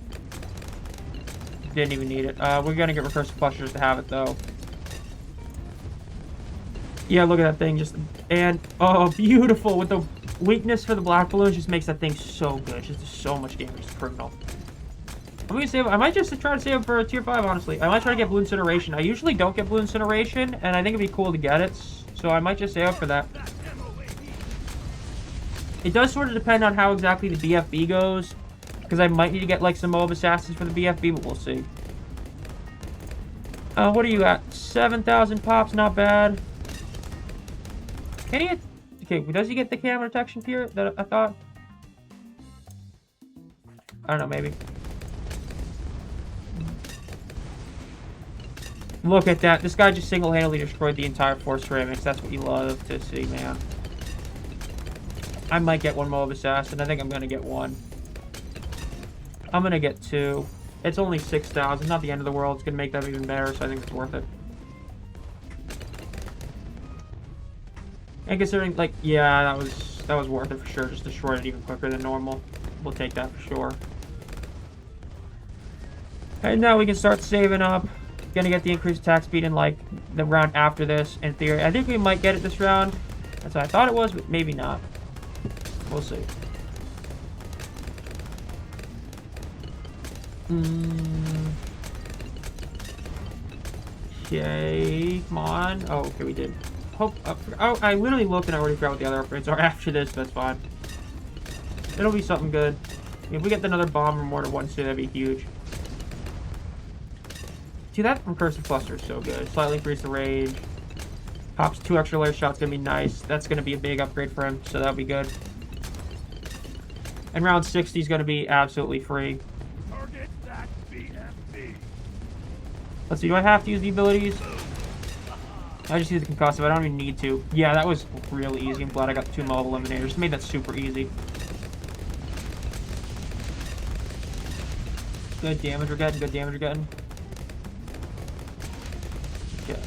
Didn't even need it. We're gonna get recursive clusters to have it, though. Yeah, look at that thing. And, oh, beautiful. With the weakness for the black balloons, just makes that thing so good. Just does so much damage. It's criminal. I'm gonna save. I might just try to save for a tier 5, honestly. I might try to get blue incineration. I usually don't get blue incineration, and I think it'd be cool to get it. So I might just save up for that. It does sort of depend on how exactly the BFB goes, because I might need to get like some mob assassins for the BFB, but we'll see. What do you got? 7,000 pops, not bad. Can he get... Okay, does he get the camera detection here that I thought? I don't know, maybe. Look at that. This guy just single-handedly destroyed the entire force ceramics. That's what you love to see, man. I might get one mob assassin. I think I'm going to get one. I'm going to get 2. It's only 6,000. Not the end of the world. It's going to make that even better, so I think it's worth it. And considering, like, yeah, that was worth it for sure. Just destroyed it even quicker than normal. We'll take that for sure. And now we can start saving up. Gonna get the increased attack speed in, like, the round after this, in theory. I think we might get it this round. That's what I thought it was, but maybe not. We'll see. Okay, come on. Oh, okay, we did. Oh, I literally looked and I already forgot what the other upgrades are after this, but that's fine. It'll be something good. If we get another bomb or mortar once, that'd be huge. Dude, that recursive cluster is so good. Slightly increase the rage. Pops 2 extra layer shots, gonna be nice. That's gonna be a big upgrade for him, so that'll be good. And round 60 is gonna be absolutely free. Target that BFB. Let's see, do I have to use the abilities? I just use the concussive. I don't even need to. Yeah, that was really easy. I'm glad I got 2 mob eliminators. Just made that super easy. Good damage we're getting. Good damage we're getting. Okay.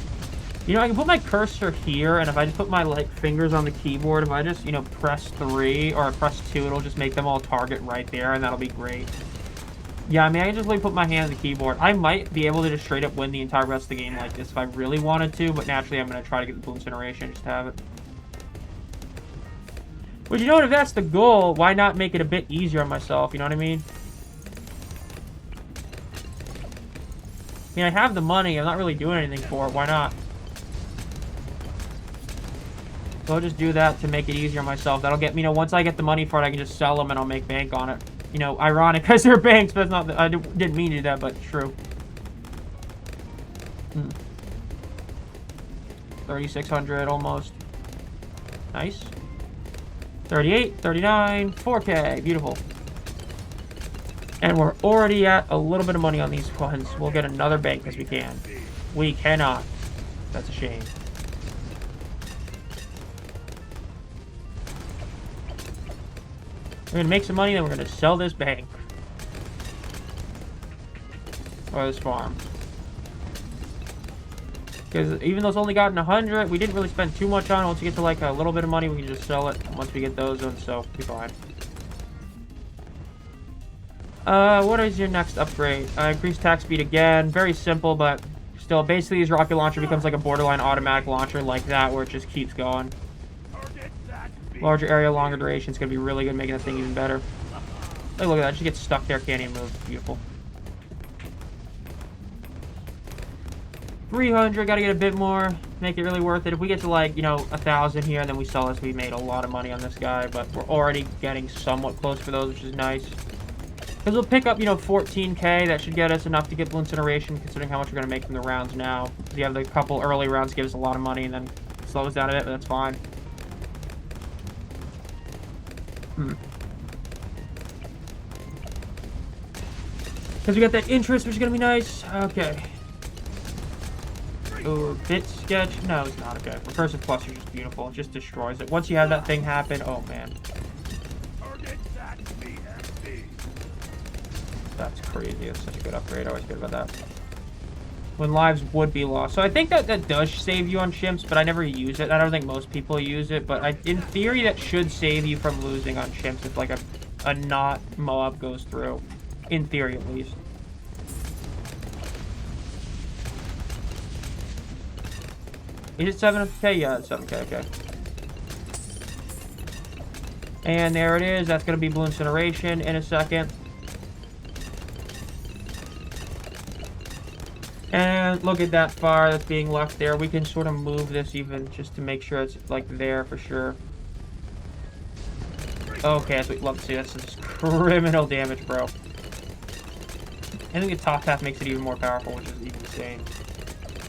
You know, I can put my cursor here, and if I just put my, like, fingers on the keyboard, if I just, you know, press 3 or press 2, it'll just make them all target right there, and that'll be great. Yeah, I mean, I can just like put my hand on the keyboard. I might be able to just straight up win the entire rest of the game like this if I really wanted to, but naturally I'm going to try to get the blue incineration, just to have it. But you know what, if that's the goal, why not make it a bit easier on myself, you know what I mean? I mean, I have the money, I'm not really doing anything for it, why not? So I'll just do that to make it easier on myself. That'll get me, you know, once I get the money for it, I can just sell them and I'll make bank on it. You know, ironic because they're banks, but it's not. I didn't mean to do that, but it's true. 3,600 almost. Nice. 38, 39, 4K. Beautiful. And we're already at a little bit of money on these ones. We'll get another bank as we can. We cannot. That's a shame. We're gonna make some money, then we're gonna sell this bank. Or this farm. Because even though it's only gotten 100, we didn't really spend too much on it. Once we get to like a little bit of money, we can just sell it. Once we get those ones, so we'll be fine. What is your next upgrade? Increased attack speed again. Very simple, but still, basically, this rocket launcher becomes like a borderline automatic launcher like that, where it just keeps going. Larger area, longer duration. It's going to be really good, making that thing even better. Hey, look at that. Just gets stuck there. Can't even move. Beautiful. 300. Got to get a bit more. Make it really worth it. If we get to, like, you know, 1,000 here, and then we sell this, we made a lot of money on this guy. But we're already getting somewhat close for those, which is nice. Because we'll pick up, you know, 14K. That should get us enough to get blue incineration, considering how much we're going to make from the rounds now. You have the couple early rounds give us a lot of money, and then slow us down a bit, but that's fine. Because we got that interest, which is going to be nice. Okay. Ooh, bit sketch. No, it's not. Okay. Recursive cluster is just beautiful. It just destroys it. Once you have that thing happen, oh man. That's crazy. That's such a good upgrade. I always good about that. When lives would be lost. So I think that does save you on chimps, but I never use it. I don't think most people use it, but in theory that should save you from losing on chimps if like a a not Moab goes through. In theory, at least. Is it 7K? Yeah, it's 7K, okay. And there it is. That's going to be Blue Incineration in a second. And look at that fire that's being left there. We can sort of move this even just to make sure it's like there for sure. Okay, that's what we'd love to see. That's just criminal damage, bro. I think the top half makes it even more powerful, which is even insane.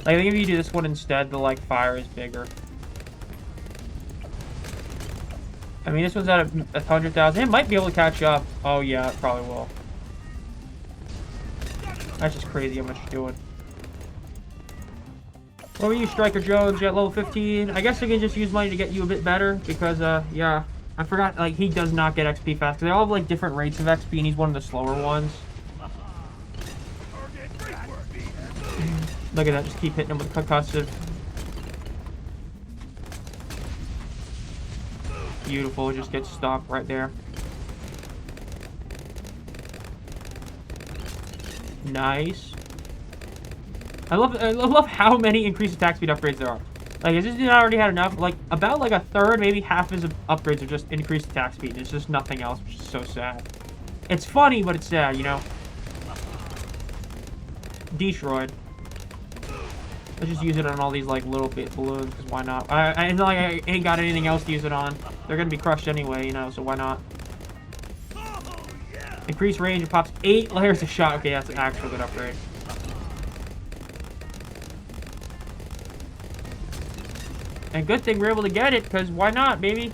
Like, I think if you do this one instead, the, like, fire is bigger. I mean, this one's at 100,000. It might be able to catch up. Oh, yeah, it probably will. That's just crazy how much you're doing. What were you, Striker Jones? You're at level 15. I guess I can just use money to get you a bit better because, yeah. I forgot, like, he does not get XP fast. Because they all have, like, different rates of XP, and he's one of the slower ones. Look at that, just keep hitting him with concussive. Beautiful, just gets stopped right there. Nice. I love how many increased attack speed upgrades there are. Like, is this dude already had enough? Like, about like a third, maybe half his upgrades are just increased attack speed. It's just nothing else, which is so sad. It's funny, but it's sad, you know? Destroyed. Let's just use it on all these, like, little bit balloons, because why not? I ain't got anything else to use it on. They're gonna be crushed anyway, you know, so why not? Increased range, it pops 8 layers of shot. Okay, that's an actual good upgrade. And good thing we're able to get it, because why not, baby?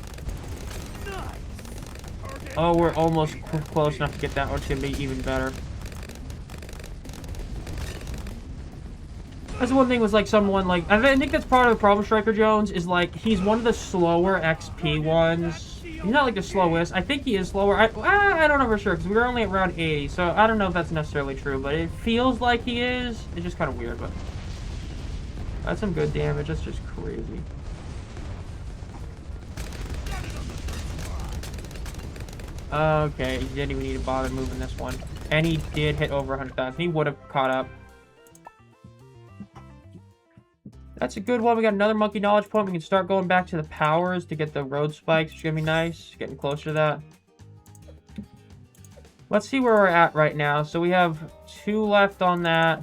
Oh, we're almost close enough to get that one. It's gonna be even better. That's the one thing was like someone like I think that's part of the problem. Striker Jones is like he's one of the slower XP ones. He's not like the slowest. I think he is slower. I don't know for sure because we were only at around 80, so I don't know if that's necessarily true, but it feels like he is. It's just kind of weird, but that's some good damage. That's just crazy. Okay, he didn't even need to bother moving this one, and he did hit over 100,000. He would have caught up. That's a good one. We got another monkey knowledge point. We can start going back to the powers to get the road spikes, which is going to be nice. Getting closer to that. Let's see where we're at right now. So we have 2 left on that.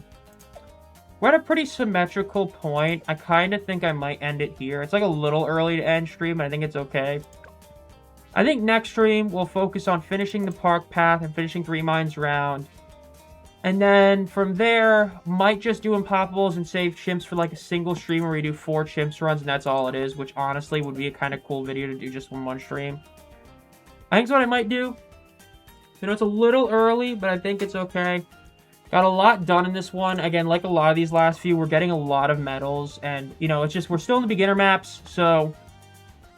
We're at a pretty symmetrical point. I kind of think I might end it here. It's like a little early to end stream, but I think it's okay. I think next stream we'll focus on finishing the park path and finishing 3 mines round. And then from there, might just do impoppables and save chimps for like a single stream where we do 4 chimps runs and that's all it is, which honestly would be a kind of cool video to do just in one stream. I think that's what I might do. You know, it's a little early, but I think it's okay. Got a lot done in this one. Again, like a lot of these last few, we're getting a lot of medals and, you know, it's just, we're still in the beginner maps, so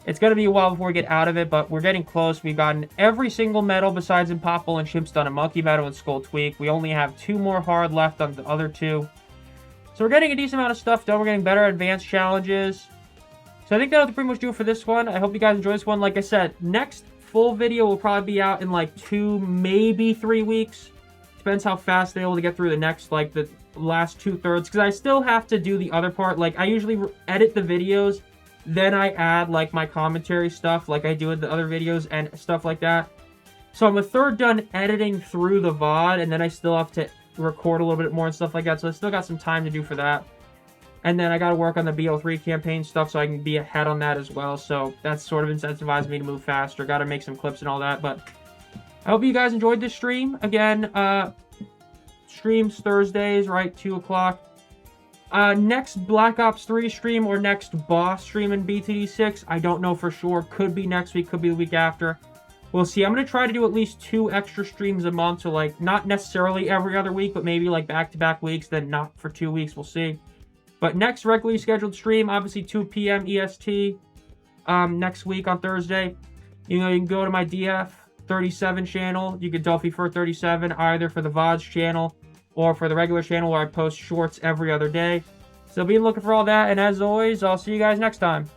it's going to be a while before we get out of it, but we're getting close. We've gotten every single medal besides Impoppable and Chimp's done a Monkey Medal and Skull Tweak. We only have 2 more hard left on the other 2. So we're getting a decent amount of stuff done. We're getting better advanced challenges. So I think that'll pretty much do it for this one. I hope you guys enjoy this one. Like I said, next full video will probably be out in like 2, maybe 3 weeks. Depends how fast they're able to get through the next, like the last 2/3. Because I still have to do the other part. Like I usually edit the videos. Then I add, like, my commentary stuff like I do with the other videos and stuff like that. So I'm a third done editing through the VOD, and then I still have to record a little bit more and stuff like that. So I still got some time to do for that. And then I got to work on the BO3 campaign stuff so I can be ahead on that as well. So that's sort of incentivized me to move faster. Got to make some clips and all that. But I hope you guys enjoyed this stream. Again, streams Thursdays, right? 2 o'clock. Next Black Ops 3 stream or next boss stream in BTD6, I don't know for sure. Could be next week, could be the week after. We'll see. I'm going to try to do at least 2 extra streams a month. So, like, not necessarily every other week, but maybe, like, back-to-back weeks. Then not for 2 weeks. We'll see. But next regularly scheduled stream, obviously 2 p.m. EST next week on Thursday. You know, you can go to my DF37 channel. You can Dolphy for 37 either for the VODs channel or for the regular channel where I post shorts every other day. So be looking for all that, and as always, I'll see you guys next time.